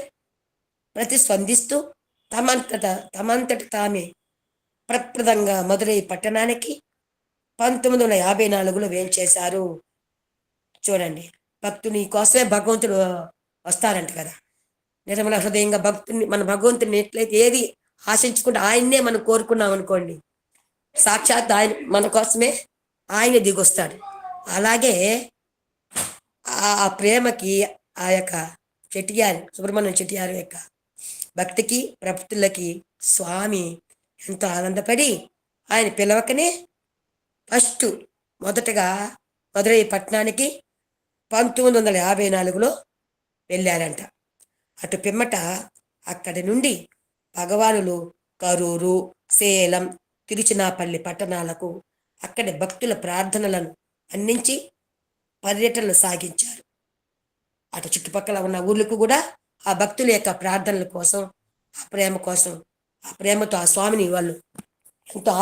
ప్రతిస్పందిస్తూ తమంతట తామే ప్రప్రదంగా మదురై పట్టణానికి 1954లో వేంచేశారు. చూడండి, భక్తుని కోసమే భగవంతుడు వస్తారంట కదా. నిర్మల హృదయంగా మన భగవంతుని ఎట్లయితే ఏది ఆశించుకుంటే ఆయన్నే మనం కోరుకున్నాం అనుకోండి, సాక్షాత్ ఆయన మన కోసమే ఆయన దిగొస్తాడు. అలాగే ఆ ప్రేమకి ఆ యొక్క సుబ్రహ్మణ్యం చెట్టియారు యొక్క భక్తికి ప్రపత్తులకి స్వామి ఎంతో ఆనందపడి ఆయన పిలవకనే ఫస్ట్ మొదటగా మదురై పట్టణానికి 1954లో వెళ్ళారంట. అటు పిమ్మట అక్కడి నుండి భగవానులు కరూరు, సేలం, తిరుచినాపల్లి పట్టణాలకు అక్కడి భక్తుల ప్రార్థనలను అందించి పర్యటనలు సాగించారు. అటు చుట్టుపక్కల ఉన్న ఊర్లకు కూడా ఆ భక్తుల యొక్క ప్రార్థనల కోసం, ఆ ప్రేమ కోసం, ఆ ప్రేమతో ఆ స్వామిని వాళ్ళు ఎంతో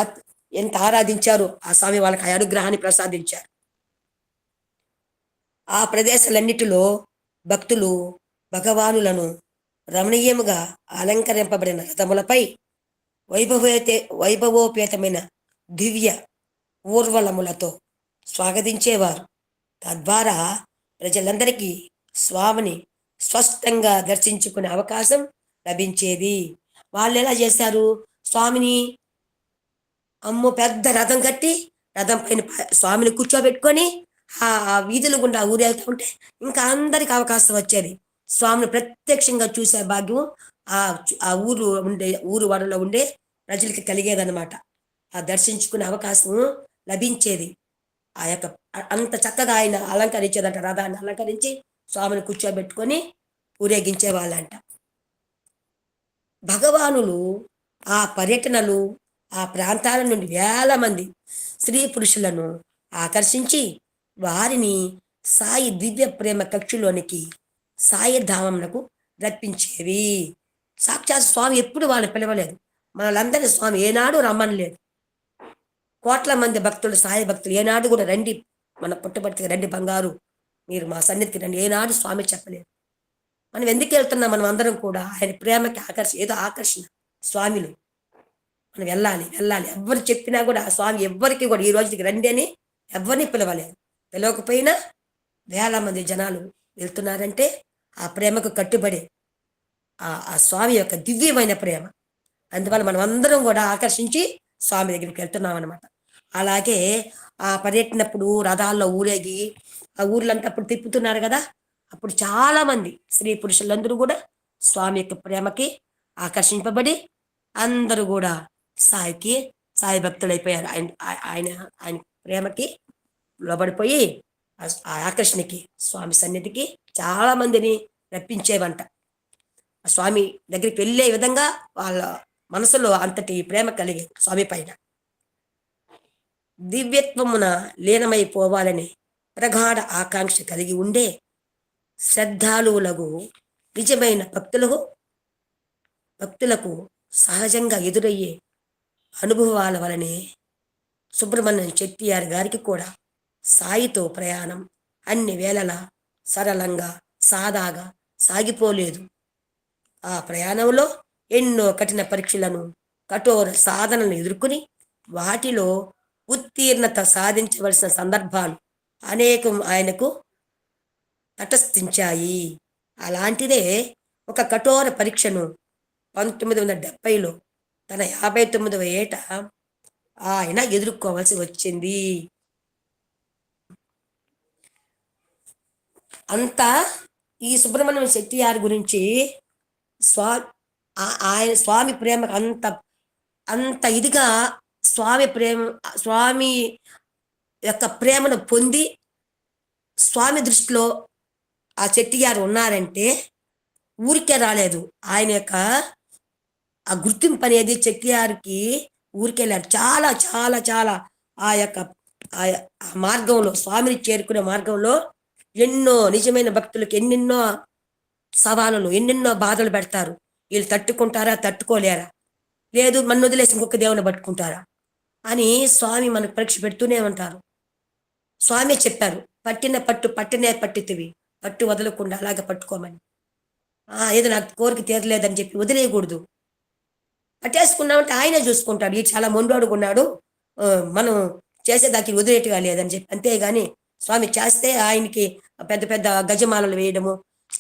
ఎంత ఆరాధించారు. ఆ స్వామి వాళ్ళకి ఆ అనుగ్రహాన్ని ప్రసాదించారు. ఆ ప్రదేశాలన్నిటిలో భక్తులు భగవానులను రమణీయముగా అలంకరింపబడిన రథములపై వైభవోపేతమైన దివ్య ఊర్వలములతో స్వాగతించేవారు. తద్వారా ప్రజలందరికీ స్వామిని స్పష్టంగా దర్శించుకునే అవకాశం లభించేది. వాళ్ళు ఎలా చేశారు? స్వామిని పెద్ద రథం కట్టి రథం పైన స్వామిని కూర్చోబెట్టుకొని ఆ వీధుల గుండా ఊరేగుతూ ఉంటే ఇంకా అందరికి అవకాశం వచ్చేది. స్వామిని ప్రత్యక్షంగా చూసే భాగ్యం ఆ ఊరు వాడలో ఉండే ప్రజలకి కలిగేదన్నమాట. ఆ దర్శించుకునే అవకాశం లభించేది. ఆ యొక్క అంత చక్కగా ఆయన అలంకరించేదంట. రథాన్ని అలంకరించి స్వామిని కూర్చోబెట్టుకొని ఊరేగించే వాళ్ళంట. భగవానులు ఆ పర్యటనలు ఆ ప్రాంతాల నుండి వేల మంది స్త్రీ పురుషులను ఆకర్షించి వారిని సాయి దివ్య ప్రేమ కక్షలోనికి సాయి ధామంకు రప్పించేవి. సాక్షాత్ స్వామి ఎప్పుడు వాళ్ళని పిలవలేదు. మనలందరినీ స్వామి ఏనాడు రమ్మనలేదు. కోట్ల మంది భక్తులు, సాయి భక్తులు ఏనాడు కూడా రండి, మన పుట్టబడితే రండి బంగారు, మీరు మా సన్నిధికి రండి, ఏనాడు స్వామి చెప్పలేదు. మనం ఎందుకు వెళ్తున్నాం? మనం అందరం కూడా ఆయన ప్రేమకి ఏదో ఆకర్షణ స్వామిలు. మనం వెళ్ళాలి ఎవ్వరు చెప్పినా కూడా ఆ స్వామి ఎవ్వరికి కూడా ఈ రోజుకి రండి అని ఎవరిని పిలవలేదు. పిలవకపోయినా వేల మంది జనాలు వెళ్తున్నారంటే ఆ ప్రేమకు కట్టుబడి ఆ స్వామి యొక్క దివ్యమైన ప్రేమ. అందువల్ల మనం అందరం కూడా ఆకర్షించి స్వామి దగ్గరికి వెళ్తున్నాం అనమాట. అలాగే ఆ పర్యటనప్పుడు రథాల్లో ఊరేగి ఆ ఊర్లంతా అప్పుడు తిప్పుతున్నారు కదా, అప్పుడు చాలా మంది స్త్రీ పురుషులందరూ కూడా స్వామి యొక్క ప్రేమకి ఆకర్షింపబడి అందరూ కూడా సాయి భక్తులైపోయారు. ఆయన ఆయన ప్రేమకి లోబడిపోయి ఆ ఆకర్షణకి స్వామి సన్నిధికి చాలా మందిని రప్పించేవంట. ఆ స్వామి దగ్గరికి వెళ్ళే విధంగా వాళ్ళ మనసులో అంతటి ప్రేమ కలిగి స్వామి పైన దివ్యత్వమున లీనమైపోవాలని ప్రగాఢ ఆకాంక్ష కలిగి ఉండే శ్రద్ధాళువులకు నిజమైన భక్తులకు సహజంగా ఎదురయ్యే అనుభవాల వలనే సుబ్రహ్మణ్యం చెట్టియార్ గారికి కూడా సాయితో ప్రయాణం అన్ని వేళలా సరళంగా సాదాగా సాగిపోలేదు. ఆ ప్రయాణంలో ఎన్నో కఠిన పరీక్షలను, కఠోర సాధనలను ఎదుర్కొని వాటిలో ఉత్తీర్ణత సాధించవలసిన సందర్భాలు అనేకం ఆయనకు తటస్థించాయి. అలాంటిదే ఒక కఠోర పరీక్షను 1970లో తన 59వ ఏట ఆయన ఎదుర్కోవాల్సి వచ్చింది. అంతా ఈ సుబ్రహ్మణ్యం శెట్టియార్ గురించి ఆయన స్వామి ప్రేమ అంత ఇదిగా స్వామి యొక్క ప్రేమను పొంది స్వామి దృష్టిలో ఆ చెట్టియారు ఉన్నారంటే ఊరికే రాలేదు. ఆయన యొక్క ఆ గుర్తింపు అనేది చెట్టియారికి ఊరికే లేదు. చాలా చాలా చాలా ఆ యొక్క ఆ మార్గంలో స్వామిని చేరుకునే మార్గంలో ఎన్నో నిజమైన భక్తులకు ఎన్నెన్నో సవాలులు, ఎన్నెన్నో బాధలు పెడతారు. వీళ్ళు తట్టుకుంటారా, తట్టుకోలేరా, లేదు మన వదిలేసి ఇంకొక దేవుని పట్టుకుంటారా అని స్వామి మనకు పరీక్ష పెడుతూనే ఉంటారు. స్వామి చెప్పారు, పట్టిన పట్టనే పట్టితివి, పట్టు వదలకుండా అలాగే పట్టుకోమని. ఏదో నాకు కోరిక తీరలేదని చెప్పి వదిలేయకూడదు. పట్టేసుకున్నామంటే ఆయనే చూసుకుంటాడు. ఈ చాలా మొండోడుకున్నాడు, మనం చేసేదానికి వదిలేట్టుగా లేదని చెప్పి. అంతేగాని స్వామి చేస్తే ఆయనకి పెద్ద పెద్ద గజమాలలు వేయడము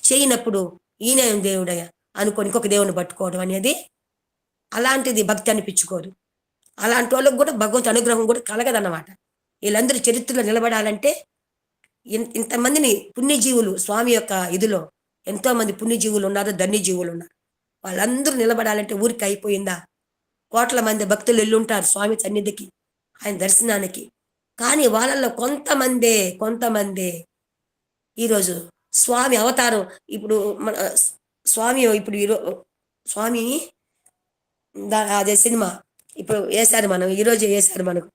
చేయనప్పుడు ఈయన దేవుడయ్యా అనుకొని ఇంకొక దేవుని పట్టుకోవడం అనేది అలాంటిది భక్తి అనిపించుకోదు. అలాంటి వాళ్ళకు కూడా భగవంతు అనుగ్రహం కూడా కలగదన్నమాట. వీళ్ళందరూ చరిత్రలో నిలబడాలంటే ఇంతమందిని పుణ్యజీవులు స్వామి యొక్క ఇదిలో ఎంతో మంది పుణ్యజీవులు ఉన్నారు, ధన్యజీవులు ఉన్నారు. వాళ్ళందరూ నిలబడాలంటే ఊరికి అయిపోయిందా? కోట్ల మంది భక్తులు ఎల్లుంటారు స్వామి సన్నిధికి, ఆయన దర్శనానికి. కానీ వాళ్ళల్లో కొంతమందే ఈరోజు స్వామి అవతారం ఇప్పుడు మన స్వామి ఇప్పుడు స్వామి అదే సినిమా ఇప్పుడు వేశారు, మనం ఈరోజు వేశారు, మనకు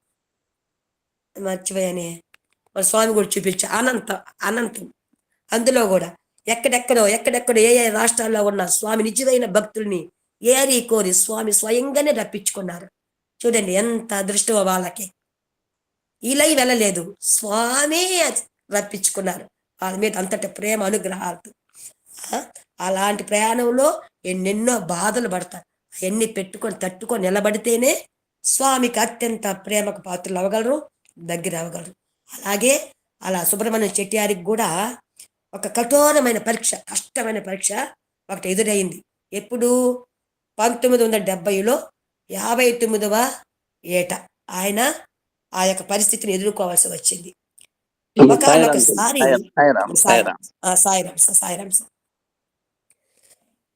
మర్చిపోయానే, మన స్వామి కూడా చూపించు అనంతం. అందులో కూడా ఎక్కడెక్కడో ఏ రాష్ట్రాల్లో ఉన్న స్వామి నిజమైన భక్తుల్ని ఏరి కోరి స్వామి స్వయంగానే రప్పించుకున్నారు. చూడండి ఎంత అదృష్టమో వాళ్ళకి. ఇలా వెళ్ళలేదు, స్వామి రప్పించుకున్నారు. వాళ్ళ మీద అంతటి ప్రేమ అనుగ్రహాలు. అలాంటి ప్రయాణంలో ఎన్నెన్నో బాధలు పడతారు. అవన్నీ తట్టుకొని నిలబడితేనే స్వామికి అత్యంత ప్రేమకు పాత్రలు అవ్వగలరు, దగ్గర అవ్వగలరు. అలాగే అలా సుబ్రహ్మణ్యం చెట్టియారికి కూడా ఒక కఠోరమైన పరీక్ష, కష్టమైన పరీక్ష ఒకటి ఎదురైంది. ఎప్పుడు 1970లో 59వ ఏట ఆయన ఆ యొక్క పరిస్థితిని ఎదుర్కోవాల్సి వచ్చింది. ఒకసారి సాయిరామ్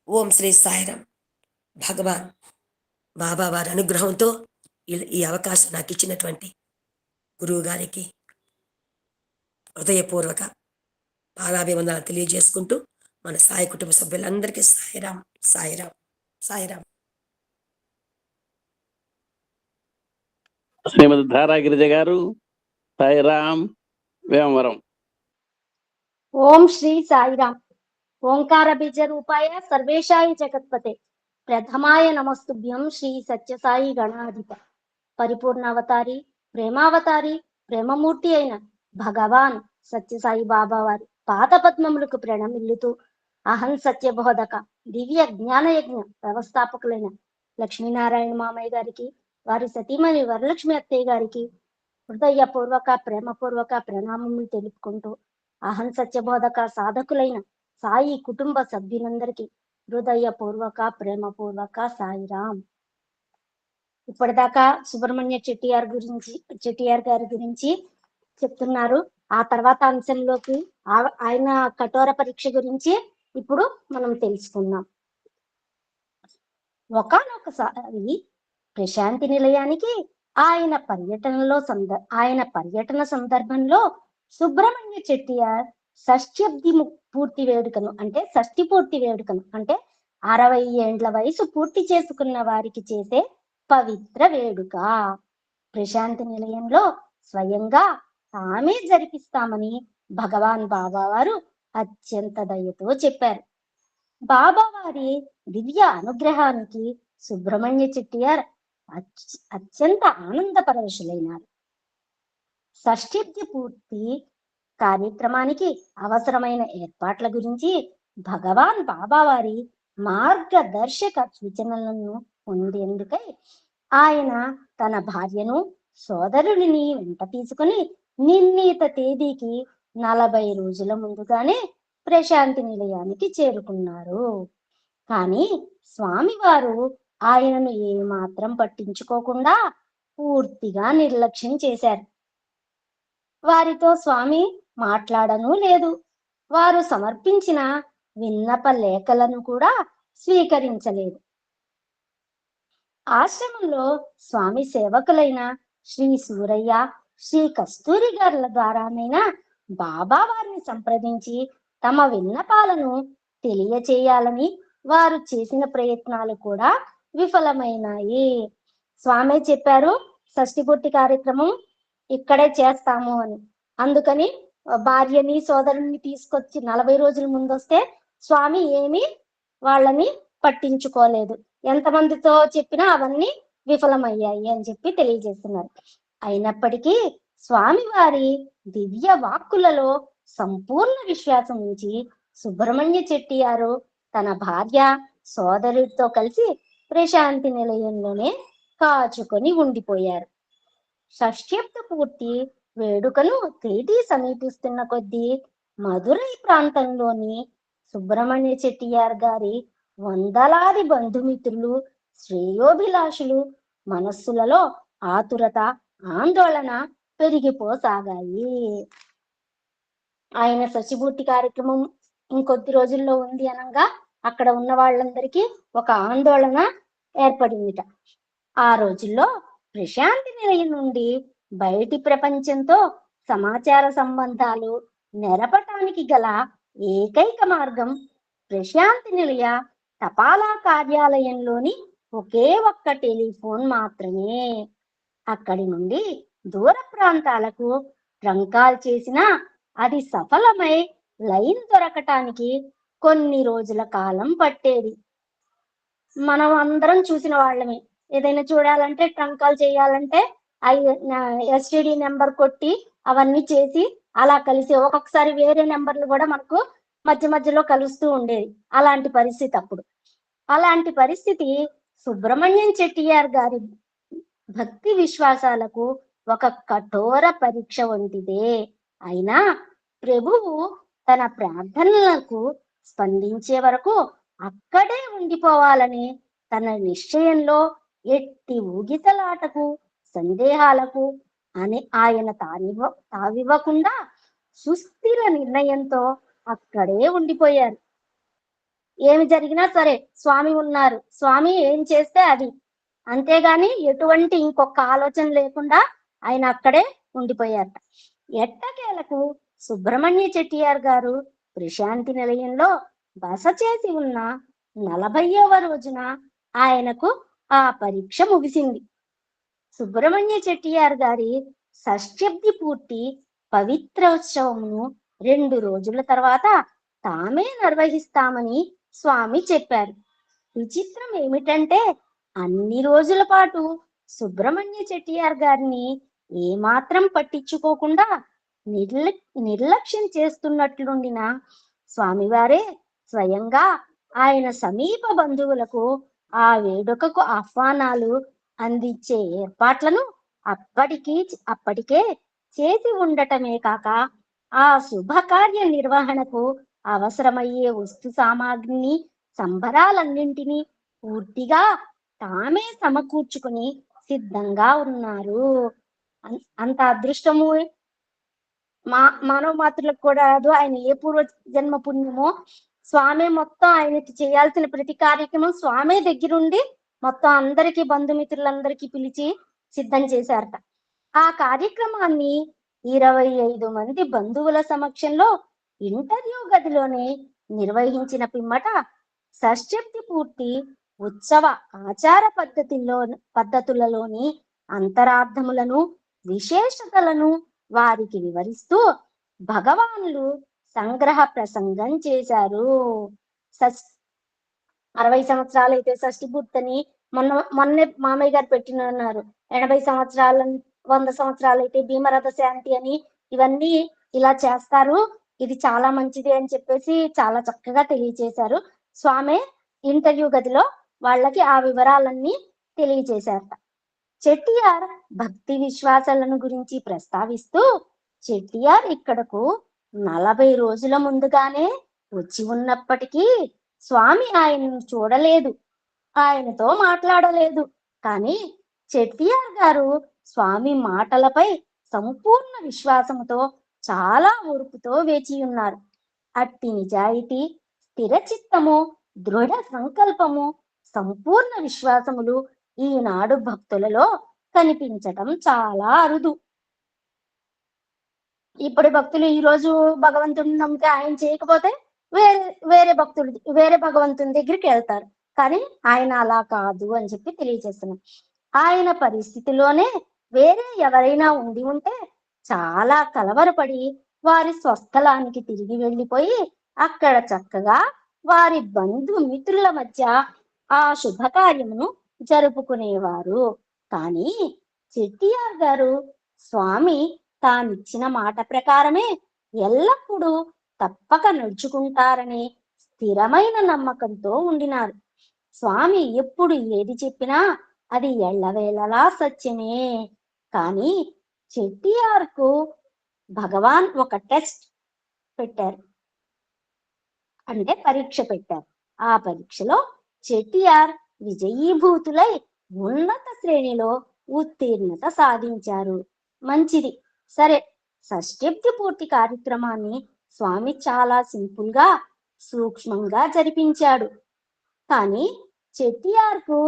ఓం శ్రీ సాయిరామ్. భగవాన్ బాబా వారి అనుగ్రహంతో ఈ అవకాశం నాకు ఇచ్చినటువంటి గురువు గారికి హృదయపూర్వక పాదాభివందనాలు తెలియజేసుకుంటూ మన సాయి కుటుంబ సభ్యులందరికీ సాయిరామ్ సాయిరామ్ సాయిరామ్. శ్రీమతి ధారాగిరిజ గారు, సాయిరామ్, వేమవరం. ఓం శ్రీ సాయిరామ్. ఓంకార బీజ రూపాయ సర్వేశాయ జగత్పతే ప్రథమాయ నమస్తుభ్యం శ్రీ సత్యసాయి గణాధిప పరిపూర్ణావతారి ప్రేమావతారి ప్రేమమూర్తి అయిన భగవాన్ సత్యసాయి బాబా వారి పాద పద్మములకు ప్రణమిల్లుతూ అహం సత్యబోధక దివ్య జ్ఞానయజ్ఞ వ్యవస్థాపకులైన లక్ష్మీనారాయణ మామయ్య గారికి, వారి సతీమణి వరలక్ష్మి అత్తయ్య గారికి హృదయపూర్వక ప్రేమపూర్వక ప్రణామములు తెలుపుకుంటూ అహం సత్యబోధక సాధకులైన సాయి కుటుంబ సభ్యులందరికీ హృదయపూర్వక ప్రేమపూర్వక సాయిరామ్. ఇప్పటిదాకా సుబ్రహ్మణ్య చెట్టియార్ గారి గురించి చెప్తున్నారు. ఆ తర్వాత అంశంలోకి ఆయన కఠోర పరీక్ష గురించి ఇప్పుడు మనం తెలుసుకుందాం. ఒకానొకసారి ప్రశాంతి నిలయానికి ఆయన పర్యటన సందర్భంలో సుబ్రహ్మణ్య చెట్టియార్ షష్ఠి పూర్తి వేడుకను అంటే 60 ఏండ్ల వయసు పూర్తి చేసుకున్న వారికి చేసే పవిత్ర వేడుక ప్రశాంతి నిలయంలో స్వయంగా తామే జరిపిస్తామని భగవాన్ బాబా వారు అత్యంత దయతో చెప్పారు. బాబా వారి దివ్య అనుగ్రహానికి సుబ్రహ్మణ్య చెట్టియార్ అత్యంత ఆనంద పరవశులైనారు. షష్ఠి పూర్తి కార్యక్రమానికి అవసరమైన ఏర్పాట్ల గురించి భగవాన్ బాబా వారి మార్గదర్శక సూచనలను పొందేందుకై ఆయన తన భార్యను సోదరుడిని వెంట తీసుకుని నిర్ణీత తేదీకి 40 రోజుల ముందుగానే ప్రశాంతి నిలయానికి చేరుకున్నారు. కానీ స్వామివారు ఆయనను ఏమాత్రం పట్టించుకోకుండా పూర్తిగా నిర్లక్ష్యం చేశారు. వారితో స్వామి మాట్లాడను లేదు. వారు సమర్పించిన విన్నప లేఖలను కూడా స్వీకరించలేదు. ఆశ్రమంలో స్వామి సేవకులైన శ్రీ సూరయ్య, శ్రీ కస్తూరి గారుల ద్వారానైనా బాబా వారిని సంప్రదించి తమ విన్నపాలను తెలియచేయాలని వారు చేసిన ప్రయత్నాలు కూడా విఫలమైనాయి. స్వామి చెప్పారు, షష్ఠి పూర్తి కార్యక్రమం ఇక్కడే చేస్తాము అని. అందుకని భార్యని సోదరుని తీసుకొచ్చి 40 రోజుల ముందు వస్తే స్వామి ఏమి వాళ్ళని పట్టించుకోలేదు. ఎంతమందితో చెప్పినా అవన్నీ విఫలమయ్యాయి అని చెప్పి తెలియజేస్తున్నారు. అయినప్పటికీ స్వామి వారి దివ్య వాక్కులలో సంపూర్ణ విశ్వాసం ఉంచి సుబ్రహ్మణ్య చెట్టియారు తన భార్య సోదరుడితో కలిసి ప్రశాంతి నిలయంలోనే కాచుకొని ఉండిపోయారు. షష్ఠ్యప్త పూర్తి వేడుకను తేదీ సమీపిస్తున్న కొద్దీ మధురై ప్రాంతంలోని సుబ్రహ్మణ్య చెట్టియార్ గారి వందలాది బంధుమిత్రులు, శ్రేయోభిలాషులు మనస్సులలో ఆతురత, ఆందోళన పెరిగిపోసాగాయి. ఆయన షష్ఠిపూర్తి కార్యక్రమం ఇంకొద్ది రోజుల్లో ఉంది అనగా అక్కడ ఉన్న వాళ్ళందరికీ ఒక ఆందోళన ఏర్పడిందిట. ఆ రోజుల్లో ప్రశాంతి నిలయం నుండి బయటి ప్రపంచంతో సమాచార సంబంధాలు నెరపటానికి గల ఏకైక మార్గం ప్రశాంతి నిలయ తపాలా కార్యాలయంలోని ఒకే ఒక్క టెలిఫోన్ మాత్రమే. అక్కడి నుండి దూర ప్రాంతాలకు ట్రంకాల్ చేసినా అది సఫలమై లైన్ దొరకటానికి కొన్ని రోజుల కాలం పట్టేది. మనం అందరం చూసిన వాళ్ళమే. ఏదైనా చూడాలంటే ట్రంకాల్ చేయాలంటే ఎస్టిడి నెంబర్ కొట్టి అవన్నీ చేసి అలా కలిసి ఒక్కొక్కసారి వేరే నెంబర్లు కూడా మనకు మధ్య మధ్యలో కలుస్తూ ఉండేది. అలాంటి పరిస్థితి అప్పుడు. అలాంటి పరిస్థితి సుబ్రహ్మణ్యం చెట్టియార్ గారి భక్తి విశ్వాసాలకు ఒక కఠోర పరీక్ష వంటిదే. అయినా ప్రభువు తన ప్రార్థనలకు స్పందించే వరకు అక్కడే ఉండిపోవాలని తన నిశ్చయంలో ఎట్టి ఊగిసలాటకు సందేహాలకు ఆయన తావివ్వకుండా సుస్థిర నిర్ణయంతో అక్కడే ఉండిపోయారు. ఏమి జరిగినా సరే స్వామి ఉన్నారు, స్వామి ఏం చేస్తే అది, అంతేగాని ఎటువంటి ఇంకొక ఆలోచన లేకుండా ఆయన అక్కడే ఉండిపోయారట. ఎట్టకేలకు సుబ్రహ్మణ్య చెట్టియార్ గారు ప్రశాంతి నిలయంలో బస చేసి ఉన్న 40వ రోజున ఆయనకు ఆ పరీక్ష ముగిసింది. సుబ్రహ్మణ్య చెట్టియార్ గారి షష్ఠబ్ది పూర్తి పవిత్రోత్సవమును 2 రోజుల తర్వాత తామే నిర్వహిస్తామని స్వామి చెప్పారు. విచిత్రం ఏమిటంటే అన్ని రోజుల పాటు సుబ్రహ్మణ్య చెట్టియార్ గారిని ఏమాత్రం పట్టించుకోకుండా నిర్లక్ష్యం చేస్తున్నట్లుండిన స్వామివారే స్వయంగా ఆయన సమీప బంధువులకు ఆ వేడుకకు ఆహ్వానాలు అందించే ఏర్పాట్లను అప్పటికే చేసి ఉండటమే కాక ఆ శుభకార్య నిర్వహణకు అవసరమయ్యే వస్తు సామాగ్రిని సంబరాలన్నింటినీ పూర్తిగా తామే సమకూర్చుకుని సిద్ధంగా ఉన్నారు. అంత అదృష్టము మానవ మాతృలకు కూడా రాదు. ఆయన ఏ పూర్వ జన్మ పుణ్యమో స్వామి మొత్తం ఆయనకి చేయాల్సిన ప్రతి కార్యక్రమం స్వామి దగ్గరుండి మొత్తం అందరికి బంధుమిత్రులందరికీ పిలిచి సిద్ధం చేశారట. ఆ కార్యక్రమాన్ని 25 మంది బంధువుల సమక్షంలో ఇంటర్వ్యూ గదిలోనే నిర్వహించిన పిమ్మట షష్ఠబ్ది పూర్తి ఉత్సవ ఆచార పద్ధతులలోని అంతరార్థములను విశేషతలను వారికి వివరిస్తూ భగవానులు సంగ్రహ ప్రసంగం చేశారు. 60 సంవత్సరాలు అయితే షష్ఠి పూర్తని మొన్నే మామయ్య గారు పెట్టినన్నారు. 80 సంవత్సరాలు 100 సంవత్సరాలు అయితే భీమరథ శాంతి అని ఇవన్నీ ఇలా చేస్తారు, ఇది చాలా మంచిది అని చెప్పేసి చాలా చక్కగా తెలియచేశారు. స్వామి ఇంటర్వ్యూ గదిలో వాళ్ళకి ఆ వివరాలన్నీ తెలియచేశారట. చెట్టియార్ భక్తి విశ్వాసాలను గురించి ప్రస్తావిస్తూ చెట్టియార్ ఇక్కడకు 40 రోజుల ముందుగానే వచ్చి ఉన్నప్పటికీ స్వామి ఆయనను చూడలేదు, ఆయనతో మాట్లాడలేదు. కానీ చెట్టియార్ గారు స్వామి మాటలపై సంపూర్ణ విశ్వాసముతో చాలా ఓర్పుతో వేచి ఉన్నారు. అట్టి నిజాయితీ, స్థిరచిత్తము, దృఢ సంకల్పము, సంపూర్ణ విశ్వాసములు ఈనాడు భక్తులలో కనిపించటం చాలా అరుదు. ఇప్పుడు భక్తులు ఈ రోజు భగవంతుడిని నమ్మితే ఆయన చేయకపోతే వేరే భగవంతుని దగ్గరికి వెళ్తారు. కానీ ఆయన అలా కాదు అని చెప్పి తెలియజేస్తున్నాం. ఆయన పరిస్థితిలోనే వేరే ఎవరైనా ఉండి ఉంటే చాలా కలవరపడి వారి స్వస్థలానికి తిరిగి వెళ్ళిపోయి అక్కడ చక్కగా వారి బంధుమిత్రుల మధ్య ఆ శుభకార్యమును జరుపుకునేవారు. కానీ చెట్టియార్ గారు స్వామి తానిచ్చిన మాట ప్రకారమే ఎల్లప్పుడూ తప్పక నడుచుకుంటారనే స్థిరమైన నమ్మకంతో ఉండినారు. స్వామి ఎప్పుడు ఏది చెప్పినా అది ఎల్లవేళలా సత్యమే. కానీ చెట్టియార్కు భగవాన్ ఒక టెస్ట్ పెట్టారు, అంటే పరీక్ష పెట్టారు. ఆ పరీక్షలో చెట్టియార్ విజయీభూతులై ఉన్నత శ్రేణిలో ఉత్తీర్ణత సాధించారు. మంచిది, సరే. షష్ఠబ్ది పూర్తి కార్యక్రమాన్ని స్వామి చాలా సింపుల్ గా సూక్ష్మంగా జరిపించాడు. కానీ చెట్టియార్కు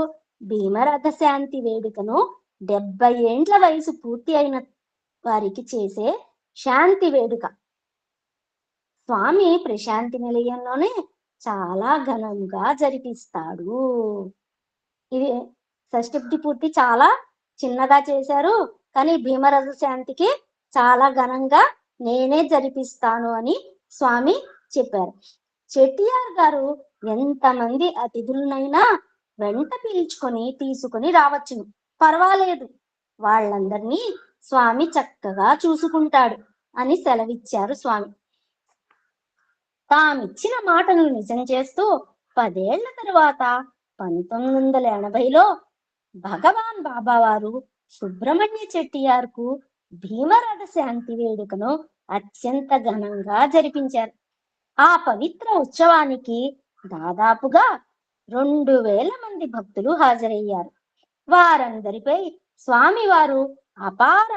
భీమరథ శాంతి వేడుకను 70 ఏండ్ల వయసు పూర్తి అయిన వారికి చేసే శాంతి వేడుక. స్వామి ప్రశాంతి నిలయంలోనే చాలా ఘనంగా జరిపిస్తాడు. ఇది షష్ఠి పూర్తి చాలా చిన్నగా చేశారు, కానీ భీమరథ శాంతికి చాలా ఘనంగా నేనే జరిపిస్తాను అని స్వామి చెప్పారు. చెట్టియార్ గారు ఎంతమంది అతిథులనైనా వెంట పిలుచుకొని తీసుకొని రావచ్చును, పర్వాలేదు, వాళ్ళందరినీ స్వామి చక్కగా చూసుకుంటాడు అని సెలవిచ్చారు స్వామి. తామిచ్చిన మాటను నిజం చేస్తూ 10 ఏళ్ల తరువాత 1980లో భగవాన్ బాబా వారు సుబ్రహ్మణ్య చెట్టియార్కు భీమరథ శాంతి వేడుకను అత్యంత ఘనంగా జరిపించారు. ఆ పవిత్ర ఉత్సవానికి దాదాపుగా 2000 మంది భక్తులు హాజరయ్యారు. వారందరిపై స్వామివారు అపార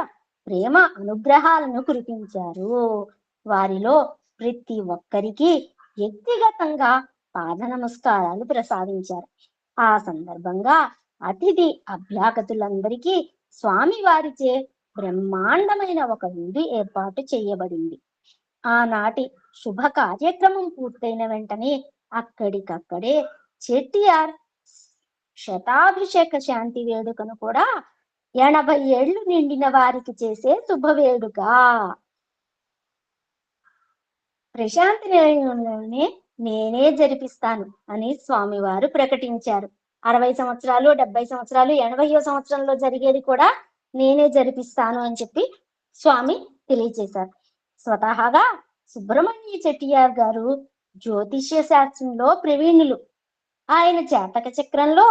ప్రేమ అనుగ్రహాలను కురిపించారు. వారిలో ప్రతి ఒక్కరికి వ్యక్తిగతంగా పాద నమస్కారాలు ప్రసాదించారు. ఆ సందర్భంగా అతిథి అభ్యాగతులందరికీ స్వామి వారిచే బ్రహ్మాండమైన ఒక విందు ఏర్పాటు చేయబడింది. ఆనాటి శుభ కార్యక్రమం పూర్తయిన వెంటనే అక్కడికక్కడే చెట్టియార్ శతాభిషేక శాంతి వేడుకను కూడా 80 ఏళ్లు నిండిన వారికి చేసే శుభ వేడుక ప్రశాంతి నిలయంలోనే నేనే జరిపిస్తాను అని స్వామివారు ప్రకటించారు. 60 సంవత్సరాలు, 70 సంవత్సరాలు, 80వ సంవత్సరంలో జరిగేది కూడా నేనే జరిపిస్తాను అని చెప్పి స్వామి తెలియజేశారు. స్వతహాగా సుబ్రహ్మణ్య చెట్టియార్ గారు జ్యోతిష్య శాస్త్రంలో ప్రవీణులు. ఆయన జాతక చక్రంలో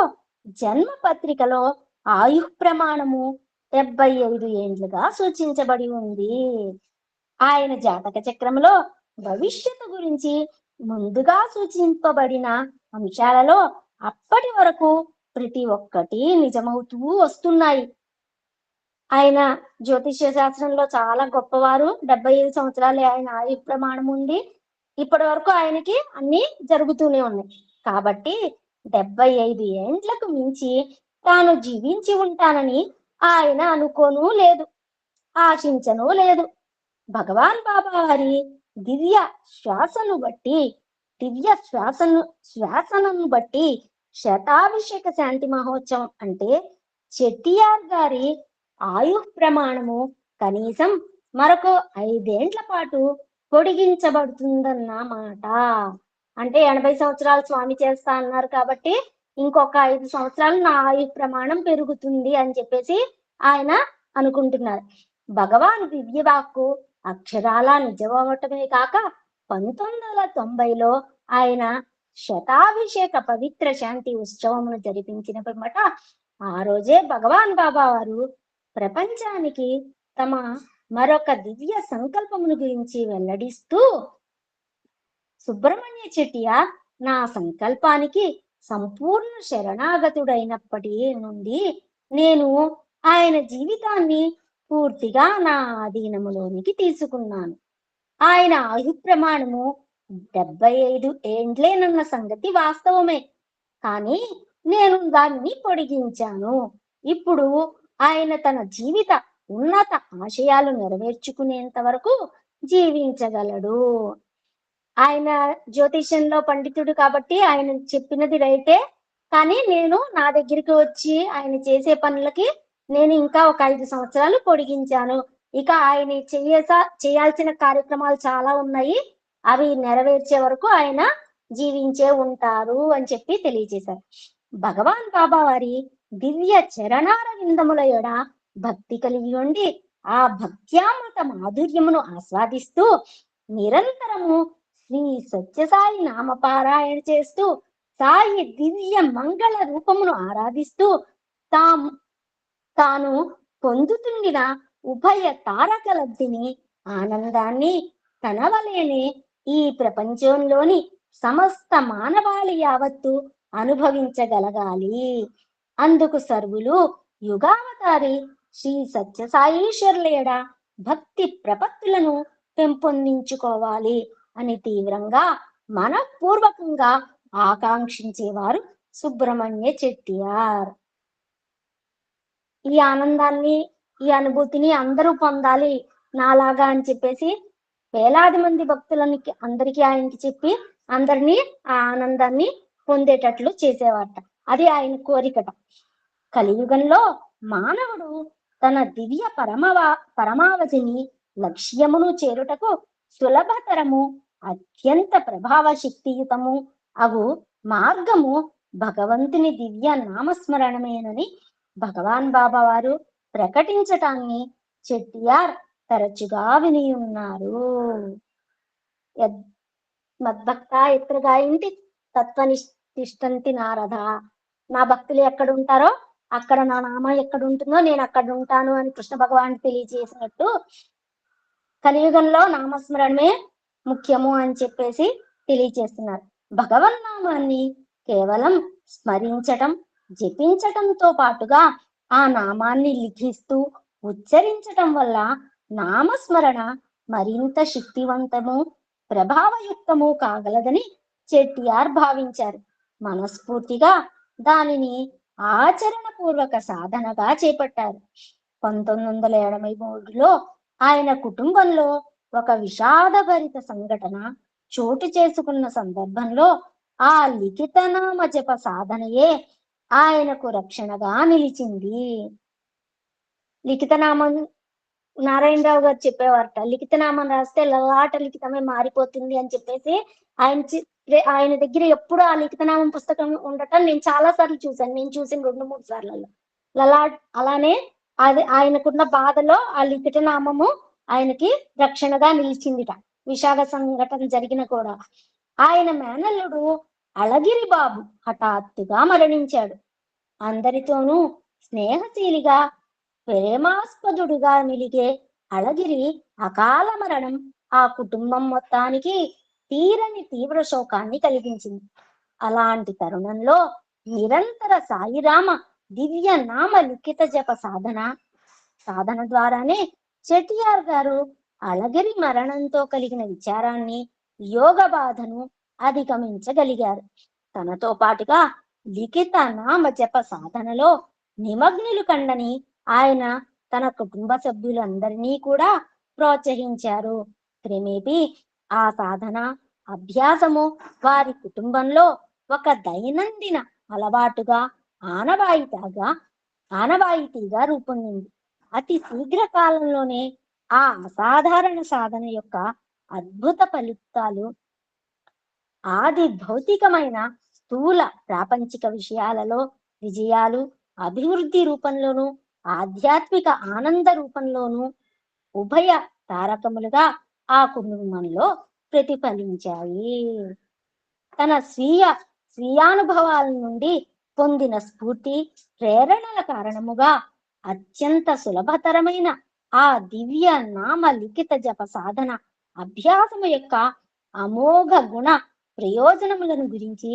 జన్మ పత్రికలో ఆయు ప్రమాణము 75 ఏండ్లుగా సూచించబడి ఉంది. ఆయన జాతక చక్రంలో భవిష్యత్తు గురించి ముందుగా సూచింపబడిన అంశాలలో అప్పటి వరకు ప్రతి ఒక్కటి నిజమవుతూ వస్తున్నాయి. ఆయన జ్యోతిష్య శాస్త్రంలో చాలా గొప్పవారు. 75 సంవత్సరాలే ఆయన ఆయు ప్రమాణం ఉంది. ఇప్పటి వరకు ఆయనకి అన్ని జరుగుతూనే ఉన్నాయి. కాబట్టి 75 ఏండ్లకు మించి తాను జీవించి ఉంటానని ఆయన అనుకోను లేదు, ఆశించను లేదు. భగవాన్ బాబా వారి దివ్య శ్వాసను బట్టి శతాభిషేక శాంతి మహోత్సవం అంటే చెట్టియార్ గారి ఆయు ప్రమాణము కనీసం మరొక 5 ఏండ్ల పాటు పొడిగించబడుతుందన్న మాట. అంటే 80 సంవత్సరాలు స్వామి చేస్తా అన్నారు కాబట్టి ఇంకొక 5 సంవత్సరాలు నా ఆయు ప్రమాణం పెరుగుతుంది అని చెప్పేసి ఆయన అనుకుంటున్నారు. భగవాన్ దివ్యవాక్కు అక్షరాల నిజమవటమే కాక 1990లో ఆయన శతాభిషేక పవిత్ర శాంతి ఉత్సవమును జరిపించిన పిమ్మట ఆ రోజే భగవాన్ బాబా వారు ప్రపంచానికి తమ మరొక దివ్య సంకల్పమును గురించి వెల్లడిస్తూ, సుబ్రహ్మణ్య చెట్టియార్ నా సంకల్పానికి సంపూర్ణ శరణాగతుడైనప్పటి నుండి నేను ఆయన జీవితాన్ని పూర్తిగా నా ఆధీనములోనికి తీసుకున్నాను. ఆయన ఆయు ప్రమాణము 75 ఏండ్లేనన్న సంగతి వాస్తవమే, కానీ నేను దాన్ని పొడిగించాను. ఇప్పుడు ఆయన తన జీవిత ఉన్నత ఆశయాలు నెరవేర్చుకునేంత వరకు జీవించగలడు. ఆయన జ్యోతిష్యంలో పండితుడు కాబట్టి ఆయన చెప్పినది రైటే, కానీ నేను నా దగ్గరికి వచ్చి ఆయన చేసే పనులకి నేను ఇంకా ఒక 5 సంవత్సరాలు పొడిగించాను. ఇక ఆయన చేయాల్సిన కార్యక్రమాలు చాలా ఉన్నాయి, అవి నెరవేర్చే వరకు ఆయన జీవించే ఉంటారు అని చెప్పి తెలియజేశారు. భగవాన్ బాబా వారి దివ్య చరణార విందముల యొడ భక్తి కలిగి ఉండి ఆ భక్త్యామృత మాధుర్యమును ఆస్వాదిస్తూ నిరంతరము శ్రీ సత్యసాయి నామపారాయణ చేస్తూ సాయి దివ్య మంగళ రూపమును ఆరాధిస్తూ తాను పొందుతుండిన ఉభయ తారక లబ్ధిని ఆనందాన్ని కనవలేని ఈ ప్రపంచంలోని సమస్త మానవాళి యావత్తు అనుభవించగలగాలి. అందుకు సర్వులు యుగావతారి శ్రీ సత్యసాయీశ్వరులేడ భక్తి ప్రపత్తులను పెంపొందించుకోవాలి అని తీవ్రంగా మనపూర్వకంగా ఆకాంక్షించేవారు సుబ్రహ్మణ్య చెట్టియార్. ఈ ఆనందాన్ని, ఈ అనుభూతిని అందరూ పొందాలి నాలాగా అని చెప్పేసి వేలాది మంది భక్తులకి అందరికీ ఆయనకి చెప్పి అందరినీ ఆ ఆనందాన్ని పొందేటట్లు చేసేవాట. అది ఆయన కోరికట. కలియుగంలో మానవుడు తన దివ్య పరమావధిని లక్ష్యమును చేరుటకు సులభతరము, అత్యంత ప్రభావ శక్తియుతము అగు మార్గము భగవంతుని దివ్య నామస్మరణమేనని భగవాన్ బాబా వారు ప్రకటించటాన్ని చెట్టియార్ తరచుగా విని ఉన్నారు. మద్భక్త ఎత్ర గాయంటి తత్వనిష్ఠంతి నారద. నా భక్తులు ఎక్కడ ఉంటారో అక్కడ నా నామం ఎక్కడ ఉంటుందో నేను అక్కడ ఉంటాను అని కృష్ణ భగవాన్ తెలియజేసినట్టు కలియుగంలో నామస్మరణమే ముఖ్యము అని చెప్పేసి తెలియజేస్తున్నారు. భగవన్నామాన్ని కేవలం స్మరించటం, జపించటంతో పాటుగా ఆ నామాన్ని లిఖిస్తూ ఉచ్చరించటం వల్ల నామస్మరణ మరింత శక్తివంతము, ప్రభావయుక్తము కాగలదని చెట్టియార్ భావించారు. మనస్ఫూర్తిగా దానిని ఆచరణపూర్వక సాధనగా చేపట్టారు. 1983లో ఆయన కుటుంబంలో ఒక విషాదభరిత సంఘటన చోటు చేసుకున్న సందర్భంలో ఆ లిఖితనామ జప సాధనయే ఆయనకు రక్షణగా నిలిచింది. లిఖితనామం నారాయణరావు గారు చెప్పేవారట, లిఖితనామం రాస్తే లలాట లిఖితమే మారిపోతుంది అని చెప్పేసి ఆయన దగ్గర ఎప్పుడు ఆ లిఖితనామం పుస్తకం ఉండటం నేను చాలా సార్లు చూశాను. నేను చూసిన 2-3 సార్లలో అలానే అది ఆయనకున్న బాధలో ఆ లిఖితనామము ఆయనకి రక్షణగా నిలిచిందిట. విషాద సంఘటన జరిగిన కూడా ఆయన మేనల్లుడు అళగిరి బాబు హఠాత్తుగా మరణించాడు. అందరితోనూ స్నేహశీలిగా, ప్రేమాస్పదుడుగా నిలిగే అళగిరి అకాల మరణం ఆ కుటుంబం మొత్తానికి తీరని తీవ్ర శోకాన్ని కలిగించింది. అలాంటి తరుణంలో నిరంతర సాయిరామ దివ్య నామ లిఖిత జప సాధన ద్వారానే చెట్టియార్ గారు అళగిరి మరణంతో కలిగిన విచారాన్ని, యోగ బాధను అధిగమించగలిగారు. తనతో పాటుగా లిఖిత నామ జప సాధనలో నిమగ్నులు కండని ఆయన తన కుటుంబ సభ్యులందరినీ కూడా ప్రోత్సహించారు. క్రమేపీ ఆ సాధన అభ్యాసము వారి కుటుంబంలో ఒక దైనందిన అలవాటుగా, ఆనవాయితీగా రూపొందింది. అతి శీఘ్ర కాలంలోనే ఆ అసాధారణ సాధన యొక్క అద్భుత ఫలితాలు ఆది భౌతికమైన స్థూల ప్రాపంచిక విషయాలలో విజయాలు, అభివృద్ధి రూపంలోనూ ఆధ్యాత్మిక ఆనంద రూపంలోనూ ఉభయ తారకములుగా ఆ కుటుంబంలో ప్రతిఫలించాయి. తన స్వీయానుభవాల నుండి పొందిన స్ఫూర్తి, ప్రేరణల కారణముగా అత్యంత సులభతరమైన ఆ దివ్య నామ లిఖిత జప సాధన అభ్యాసము యొక్క అమోఘ గుణ ప్రయోజనములను గురించి,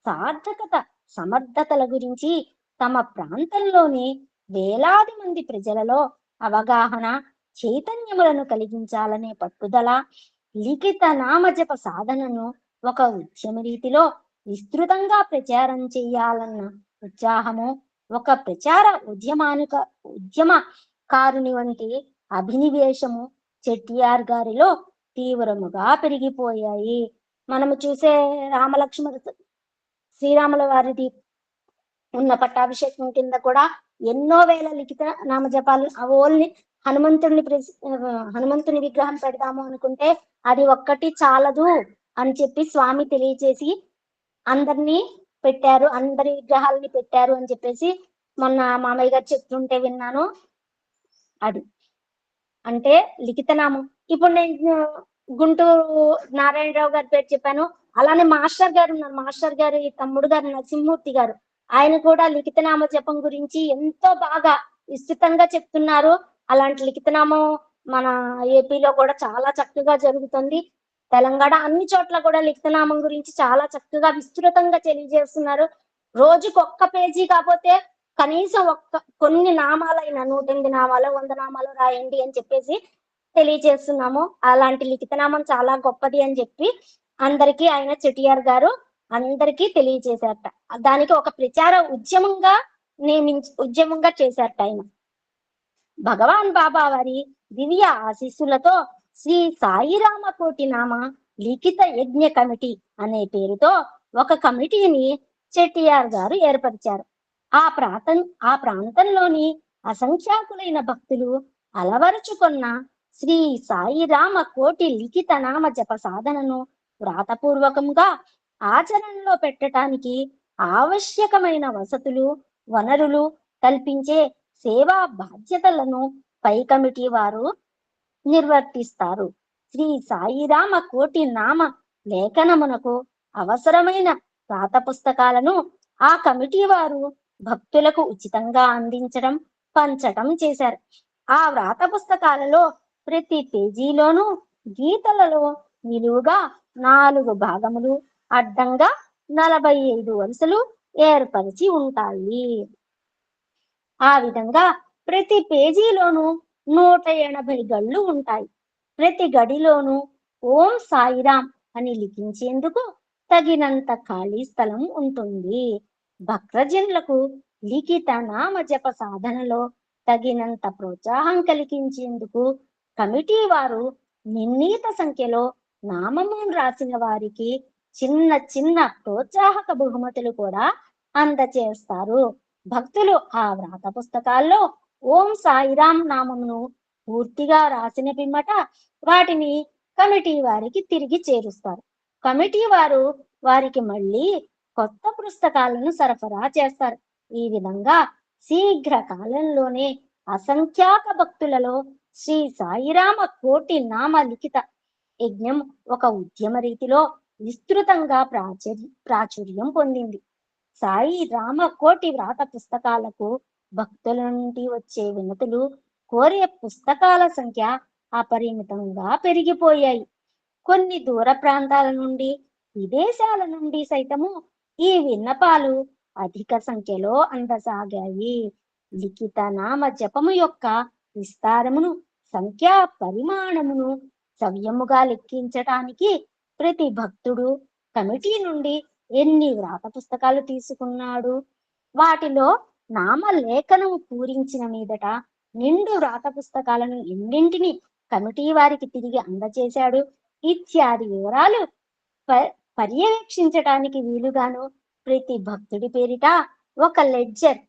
సార్థకత సమర్థతల గురించి తమ ప్రాంతంలోని వేలాది మంది ప్రజలలో అవగాహన, చైతన్యములను కలిగించాలనే పట్టుదల, లిఖిత నామజప సాధనను ఒక ఉద్యమ రీతిలో విస్తృతంగా ప్రచారం చేయాలన్న ఉత్సాహము, ఒక ప్రచార ఉద్యమకారుని వంటి అభినివేశము చెట్టియార్ గారిలో తీవ్రముగా పెరిగిపోయాయి. మనము చూసే రామలక్ష్మణ శ్రీరాముల వారిది ఉన్న పట్టాభిషేకం కింద కూడా ఎన్నో వేల లిఖిత నామజపాలు, ఓన్లీ హనుమంతుని విగ్రహం పెడదాము అనుకుంటే అది ఒక్కటి చాలదు అని చెప్పి స్వామి తెలియజేసి అందరినీ పెట్టారు, అందరి విగ్రహాలని పెట్టారు అని చెప్పేసి మొన్న మామయ్య గారు చెప్తుంటే విన్నాను. అది అంటే లిఖిత నామం. ఇప్పుడు నేను గుంటూరు నారాయణరావు గారి పేరు చెప్పాను, అలానే మాస్టర్ గారు ఉన్నారు. మాస్టర్ గారు తమ్ముడు గారు నరసింహమూర్తి గారు, ఆయన కూడా లిఖితనామ జపం గురించి ఎంతో బాగా విస్తృతంగా చెప్తున్నారు. అలాంటి లిఖితనామం మన ఏపీలో కూడా చాలా చక్కగా జరుగుతుంది. తెలంగాణ అన్ని చోట్ల కూడా లిఖితనామం గురించి చాలా చక్కగా విస్తృతంగా తెలియజేస్తున్నారు. రోజుకు ఒక్క పేజీ కాకపోతే కనీసం కొన్ని నామాలైన 108 నామాలు 100 నామాలు రాయండి అని చెప్పేసి తెలియజేస్తున్నాము. అలాంటి లిఖితనామం చాలా గొప్పది అని చెప్పి అందరికీ ఆయన చెట్టియార్ గారు అందరికీ తెలియజేశారట. దానికి ఒక ప్రచార ఉద్యమంగా ఉద్యమంగా చేశారు టైం. భగవాన్ బాబా వారి దివ్య ఆశీస్సులతో శ్రీ సాయిరామ కోటి నామ లిఖిత యజ్ఞ కమిటీ అనే పేరుతో ఒక కమిటీని చెట్టియార్ గారు ఏర్పరిచారు. ఆ ప్రాంతంలోని అసంఖ్యాకులైన భక్తులు అలవరుచుకున్న శ్రీ సాయిరామ కోటి లిఖిత నామ జప సాధనను వ్రాతపూర్వకంగా ఆచరణలో పెట్టడానికి ఆవశ్యకమైన వసతులు వనరులు కల్పించే సేవా బాధ్యతలను పై కమిటీ వారు నిర్వర్తిస్తారు. శ్రీ సాయిరామ కోటి నామ లేఖనమునకు అవసరమైన వ్రాత పుస్తకాలను ఆ కమిటీ వారు భక్తులకు ఉచితంగా అందించడం పంచటం చేశారు. ఆ వ్రాత పుస్తకాలలో ప్రతి పేజీలోనూ గీతలలో నిలువుగా 4 భాగములు, అడ్డంగా 45 వరుసలు ఏర్పరిచి ఉంటాయి. ఆ విధంగా ప్రతి పేజీలోనూ 180 గళ్ళు ఉంటాయి. ప్రతి గడిలోనూ ఓం సాయిరాం అని లిఖించేందుకు తగినంత ఖాళీ స్థలం ఉంటుంది. భక్తజనులకు లిఖిత నామ జప సాధనలో తగినంత ప్రోత్సాహం కలిగించేందుకు కమిటీ వారు నిర్ణీత సంఖ్యలో నామమును రాసిన వారికి చిన్న చిన్న ప్రోత్సాహక బహుమతులు కూడా అందచేస్తారు. భక్తులు ఆ వ్రాత పుస్తకాల్లో ఓం సాయిరాం నామమును పూర్తిగా రాసిన పిమ్మట వాటిని కమిటీ వారికి తిరిగి చేరుస్తారు. కమిటీ వారు వారికి మళ్ళీ కొత్త పుస్తకాలను సరఫరా చేస్తారు. ఈ విధంగా శీఘ్ర కాలంలోనే అసంఖ్యాక భక్తులలో శ్రీ సాయిరామ కోటి నామ లిఖిత యజ్ఞం ఒక ఉద్యమ రీతిలో విస్తృతంగా ప్రాచుర్యం పొందింది. సాయి రామ కోటి వ్రాత పుస్తకాలకు భక్తుల నుండి వచ్చే వినతులు, కోరే పుస్తకాల సంఖ్య అపరిమితంగా పెరిగిపోయాయి. కొన్ని దూర ప్రాంతాల నుండి, విదేశాల నుండి సైతము ఈ విన్నపాలు అధిక సంఖ్యలో అందసాగాయి. లిఖిత నామ జపము యొక్క విస్తారమును, సంఖ్యా పరిమాణమును సవ్యముగా లెక్కించటానికి ప్రతి భక్తుడు కమిటీ నుండి ఎన్ని వ్రాత పుస్తకాలు తీసుకున్నాడు, వాటిలో నామ లేఖనము పూరించిన మీదట నిండు వ్రాత పుస్తకాలను ఎన్నింటిని కమిటీ వారికి తిరిగి అందజేశాడు ఇత్యాది వివరాలు పర్యవేక్షించటానికి వీలుగాను ప్రతి భక్తుడి పేరిట ఒక లెడ్జర్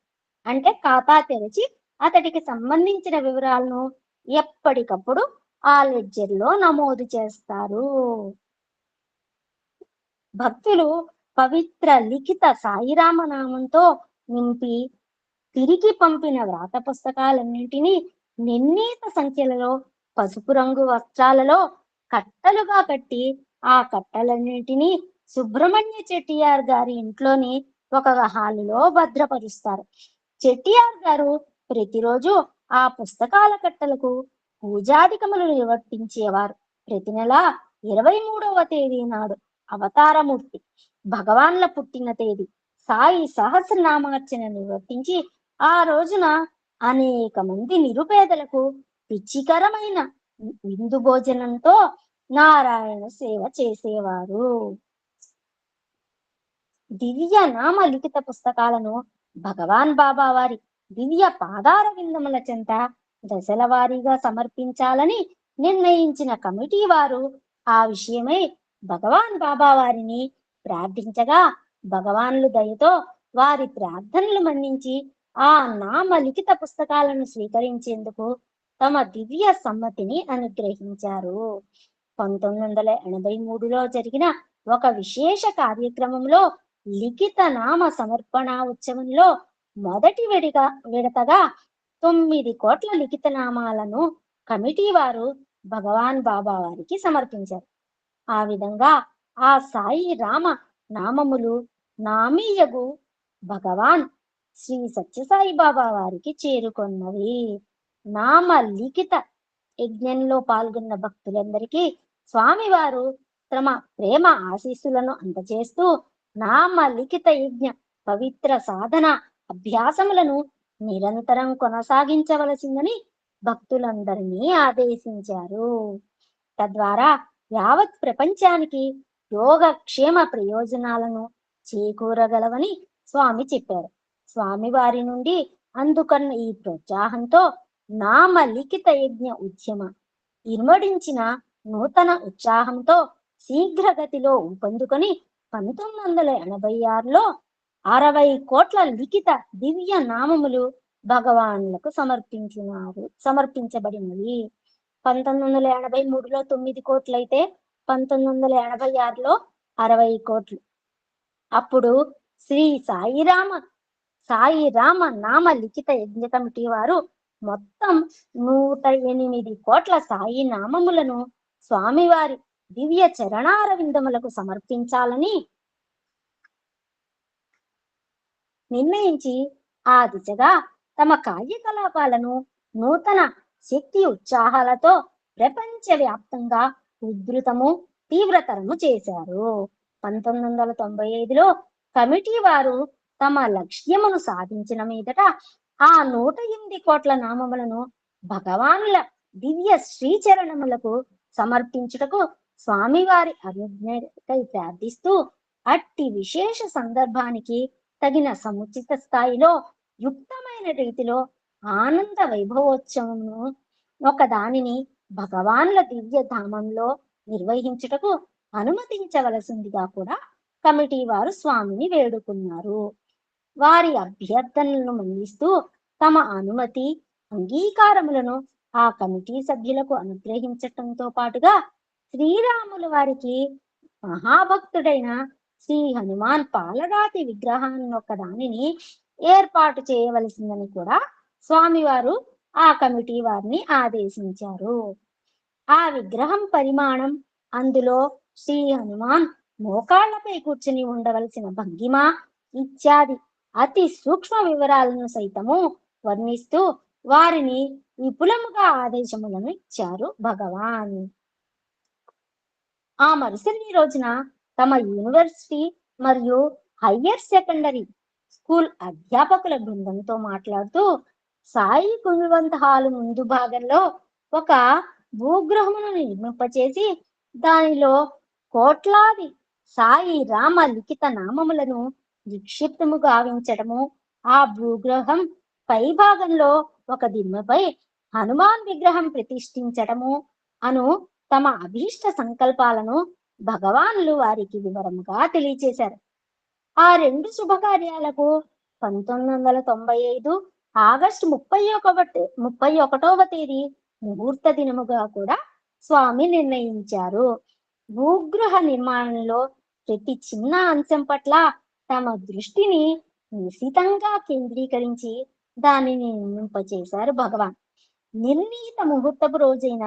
అంటే ఖాతా తెరచి అతడికి సంబంధించిన వివరాలను ఎప్పటికప్పుడు ఆ లెడ్జర్ లో నమోదు చేస్తారు. భక్తులు పవిత్ర లిఖిత సాయిరామ నామంతో నింపి తిరిగి పంపిన వ్రాత పుస్తకాలన్నింటినీ నిర్ణీత సంఖ్యలలో పసుపు రంగు వస్త్రాలలో కట్టలుగా కట్టి ఆ కట్టలన్నింటినీ సుబ్రహ్మణ్య చెట్టియార్ గారి ఇంట్లోని ఒక హాలులో భద్రపరుస్తారు. చెట్టియార్ గారు ప్రతిరోజు ఆ పుస్తకాల కట్టలకు పూజాధికములు నిర్వర్తించేవారు. ప్రతి నెల 23వ తేదీ నాడు అవతారమూర్తి భగవాన్ల పుట్టిన తేదీ సాయి సహస్రనామార్చన నిర్వర్తించి ఆ రోజున అనేక మంది నిరుపేదలకు రుచికరమైన విందు భోజనంతో నారాయణ సేవ చేసేవారు. దివ్య నామ లిఖిత పుస్తకాలను భగవాన్ బాబా వారి దివ్య పాదార విందముల చెంత దశల వారీగా సమర్పించాలని నిర్ణయించిన కమిటీ వారు ఆ విషయమై భగవాన్ బాబా వారిని ప్రార్థించగా భగవాన్లు దయతో వారి ప్రార్థనలు మన్నించి ఆ నామ లిఖిత పుస్తకాలను స్వీకరించేందుకు తమ దివ్య సమ్మతిని అనుగ్రహించారు. 1983లో జరిగిన ఒక విశేష కార్యక్రమంలో లిఖిత నామ సమర్పణ ఉత్సవంలో మొదటి విడతగా 9 కోట్ల లిఖిత నామాలను కమిటీ వారు భగవాన్ బాబా వారికి సమర్పించారు. ఆ విధంగా ఆ సాయి రామ నామములు నామీయగు భగవాన్ శ్రీ సత్యసాయి బాబా వారికి చేరుకొన్నవి. నామ లిఖిత యజ్ఞంలో పాల్గొన్న భక్తులందరికీ స్వామివారు తమ ప్రేమ ఆశీస్సులను అందజేస్తూ నామ లిఖిత యజ్ఞ పవిత్ర సాధన అభ్యాసములను నిరంతరం కొనసాగించవలసిందని భక్తులందరినీ ఆదేశించారు. తద్వారా యావత్ ప్రపంచానికి యోగక్షేమ ప్రయోజనాలను చేకూరగలవని స్వామి చెప్పారు. స్వామివారి నుండి అందుకన్న ఈ ప్రోత్సాహంతో నామలిఖిత యజ్ఞ ఉద్యమ ఇర్మడించిన నూతన ఉత్సాహంతో శీఘ్రగతిలో ఊపందుకొని 1986లో 60 కోట్ల లిఖిత దివ్య నామములు భగవానులకు సమర్పించబడినవి. 1983లో 9 కోట్లయితే 1986లో 60 కోట్లు. అప్పుడు శ్రీ సాయిరామ నామ లిఖిత యజ్ఞ కమిటీ వారు మొత్తం 108 కోట్ల సాయి నామములను స్వామివారి దివ్య చరణారవిందములకు సమర్పించాలని నిర్ణయించి ఆ దిశగా తమ కార్యకలాపాలను నూతన శక్తి ఉత్సాహాలతో ప్రపంచవ్యాప్తంగా ఉధృతము తీవ్రతరము చేశారు. 1995లో కమిటీ వారు తమ లక్ష్యమును సాధించిన మీదట ఆ 108 కోట్ల నామములను భగవానుల దివ్య శ్రీచరణములకు సమర్పించుటకు స్వామివారి అనుజ్ఞకై ప్రార్థిస్తూ అట్టి విశేష సందర్భానికి తగిన సముచిత స్థాయిలో యుక్తమైన రీతిలో ఆనంద వైభవోత్సవమును ఒకదానిని భగవానుల దివ్య ధామంలో నిర్వహించుటకు అనుమతించవలసిందిగా కూడా కమిటీ వారు స్వామిని వేడుకున్నారు. వారి అభ్యర్థనలను మన్నిస్తూ తమ అనుమతి అంగీకారములను ఆ కమిటీ సభ్యులకు అనుగ్రహించటంతో పాటుగా శ్రీరాముల వారికి మహాభక్తుడైన శ్రీ హనుమాన్ పాలరాతి విగ్రహాన్ని ఒకదానిని ఏర్పాటు చేయవలసిందని కూడా స్వామివారు ఆ కమిటీ వారిని ఆదేశించారు. ఆ విగ్రహం పరిమాణం, అందులో శ్రీ హనుమాన్ మోకాళ్లపై కూర్చుని ఉండవలసిన భంగిమ ఇత్యాది అతి సూక్ష్మ వివరాలను సైతము వర్ణిస్తూ వారిని విపులముగా ఆదేశములను ఇచ్చారు భగవాన్. ఆ మరుసటి రోజున తమ యూనివర్సిటీ మరియు హయ్యర్ సెకండరీ స్కూల్ అధ్యాపకుల బృందంతో మాట్లాడుతూ సాయి కుల్వంత్ హాల్ ముందు భాగంలో ఒక భూగృహమును నిర్మింపచేసి దానిలో కోట్లాది సాయి రామ లిఖిత నామములను నిక్షిప్తము గావించడము, ఆ భూగృహం పై భాగంలో ఒక దిమ్మపై హనుమాన్ విగ్రహం ప్రతిష్ఠించడము అను తమ అభీష్ట సంకల్పాలను భగవానులు వారికి వివరముగా తెలియచేశారు. ఆ రెండు శుభకార్యాలకు 1995 ఆగస్టు 31వ తేదీ ముహూర్త దినముగా కూడా స్వామి నిర్ణయించారు. భూగృహ నిర్మాణంలో ప్రతి చిన్న అంశం పట్ల తమ దృష్టిని నిశితంగా కేంద్రీకరించి దానిని నిర్మింపచేశారు భగవాన్. నిర్ణీత ముహూర్తపు రోజైన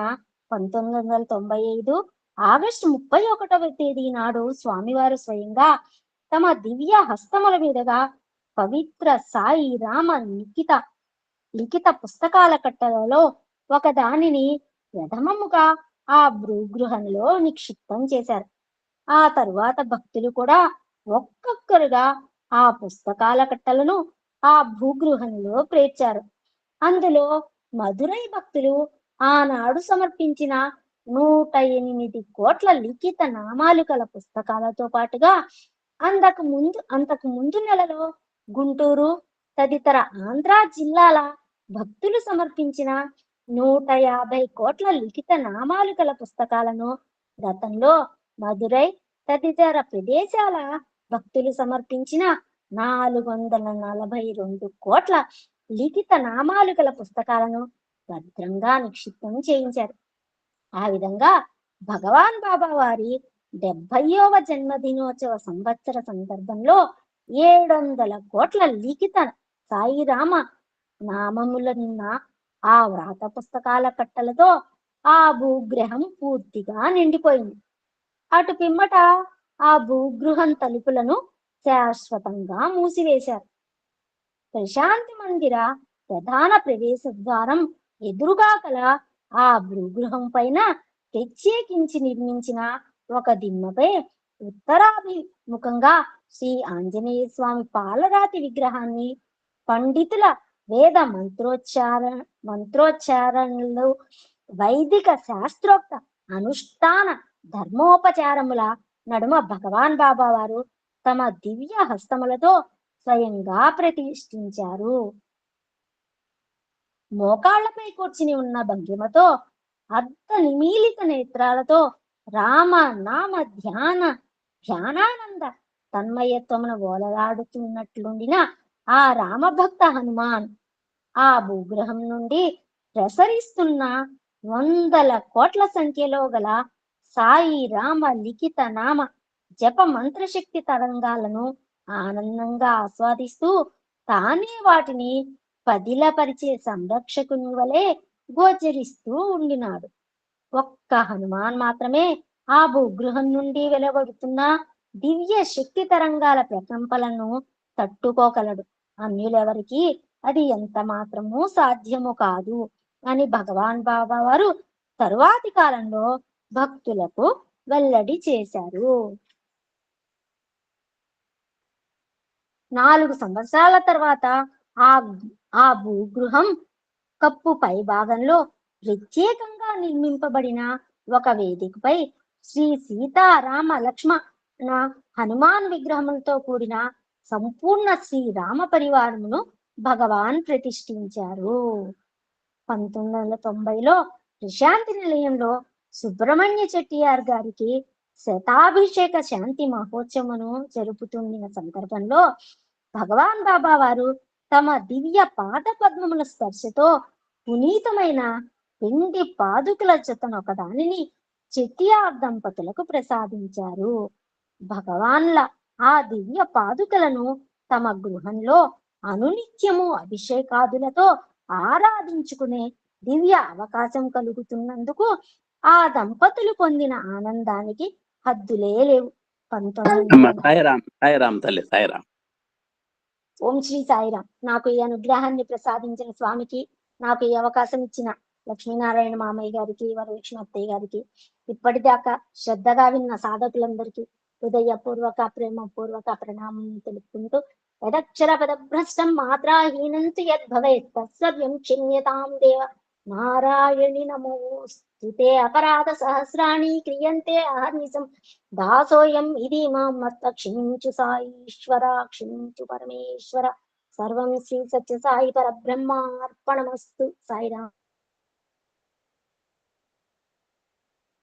1995 ఆగస్టు 31వ తేదీ నాడు స్వామివారు స్వయంగా తమ దివ్య హస్తముల మీదుగా పవిత్ర సాయి రామ లిఖిత పుస్తకాల కట్టలలో ఒక దానిని ప్రథమముగా ఆ భూగృహంలో నిక్షిప్తం చేశారు. ఆ తరువాత భక్తులు కూడా ఒక్కొక్కరుగా ఆ పుస్తకాల కట్టలను ఆ భూగృహంలో పేర్చారు. అందులో మధురై భక్తులు ఆనాడు సమర్పించిన 108 కోట్ల లిఖిత నామాలు కల పుస్తకాలతో పాటుగా అంతకు ముందు నెలలో గుంటూరు తదితర ఆంధ్ర జిల్లాల భక్తులు సమర్పించిన 150 కోట్ల లిఖిత నామాలు కల పుస్తకాలను, గతంలో మధురై తదితర ప్రదేశాల భక్తులు సమర్పించిన 442 కోట్ల లిఖిత నామాలు గల పుస్తకాలను భద్రంగా నిక్షిప్తం చేయించారు. ఆ విధంగా భగవాన్ బాబా వారి 70వ జన్మదినోత్సవ సంవత్సర సందర్భంలో 700 కోట్ల లిఖిత సాయిరామ నామములనున్న ఆ వ్రాత పుస్తకాల కట్టలతో ఆ భూగృహం పూర్తిగా నిండిపోయింది. అటు పిమ్మట ఆ భూగృహం తలుపులను శాశ్వతంగా మూసివేశారు. ప్రశాంతి మందిర ప్రధాన ప్రవేశ ద్వారం ఎదురుగా కల ఆ భూగృహం పైన ప్రత్యేకించి నిర్మించిన ఒక దిమ్మపై ఉత్తరాభిముఖంగా శ్రీ ఆంజనేయ స్వామి పాలరాతి విగ్రహాన్ని పండితుల వేద మంత్రోచ్చారణలు, వైదిక శాస్త్రోక్త అనుష్ఠాన ధర్మోపచారముల నడుమ భగవాన్ బాబా వారు తమ దివ్య హస్తములతో స్వయంగా ప్రతిష్ఠించారు. మోకాళ్లపై కూర్చుని ఉన్న భంగిమతో అర్ధ నిమీలిత నేత్రాలతో రామ నామ ధ్యానానంద తన్మయత్వమును ఓలలాడుతున్నట్లుండిన ఆ రామభక్త హనుమాన్ ఆ భూగ్రహం నుండి ప్రసరిస్తున్న వందల కోట్ల సంఖ్యలో గల సాయి రామ లిఖిత నామ జప మంత్రశక్తి తరంగాలను ఆనందంగా ఆస్వాదిస్తూ తానే వాటిని పదిలపరిచే సంరక్షకుని వలె గోచరిస్తూ ఉండినాడు. ఒక్క హనుమాన్ మాత్రమే ఆ భూగృహం నుండి వెలువడుతున్న దివ్య శక్తి తరంగాల ప్రకంపనలను తట్టుకోగలడు. అన్యులెవరికి అది ఎంత మాత్రమూ సాధ్యము కాదు అని భగవాన్ బాబా వారు తరువాతి కాలంలో భక్తులకు వెల్లడి చేశారు. 4 సంవత్సరాల తర్వాత ఆ భూగృహం కప్పు పై భాగంలో ప్రత్యేకంగా నిర్మింపబడిన ఒక వేదికపై శ్రీ సీతారామ లక్ష్మణ హనుమాన్ విగ్రహములతో కూడిన సంపూర్ణ శ్రీరామ పరివారమును భగవాన్ ప్రతిష్ఠించారు. 1990లో ప్రశాంతి నిలయంలో సుబ్రహ్మణ్య చెట్టియార్ గారికి శతాభిషేక శాంతి మహోత్సవమును జరుపుతున్న సందర్భంలో భగవాన్ బాబా వారు తమ దివ్య పాద పద్మముల స్పర్శతో పునీతమైన వెండి పాదుకల జతనొక దానిని చెట్టియార్ దంపతులకు ప్రసాదించారు. భగవాన్ల ఆ దివ్య పాదుకలను తమ గృహంలో అనునిత్యము అభిషేకాదులతో ఆరాధించుకునే దివ్య అవకాశం కలుగుతున్నందుకు ఆ దంపతులు పొందిన ఆనందానికి హద్దులే లేవు. 1900 సాయిరామ్ తల్లి సాయిరామ్. ఓం శ్రీ సాయిరామ్. నాకు ఈ అనుగ్రహాన్ని ప్రసాదించిన స్వామికి, నాకు ఈ అవకాశం ఇచ్చిన లక్ష్మీనారాయణ మామయ్య గారికి, వరలక్ష్మి అత్తయ్య గారికి, ఇప్పటిదాకా శ్రద్ధగా విన్న సాధకులందరికీ హృదయపూర్వక ప్రేమపూర్వక ప్రణామం తెలుపుకుంటూ, యదక్షర పదభ్రష్టం మాత్రాహీనంతు యద్భవేత్ తత్సర్వం క్షమ్యతాం దేవ నారాయణి నమోస్తుతే. అపరాధ సహస్రాణి క్రియంతే అహర్నిశం దాసోయం ఇది మాం మత్త క్షమించు సాయీశ్వర, క్షమించు పరమేశ్వర. సర్వం శ్రీ సత్య సాయి పరబ్రహ్మార్పణమస్తు. సాయిరామ్.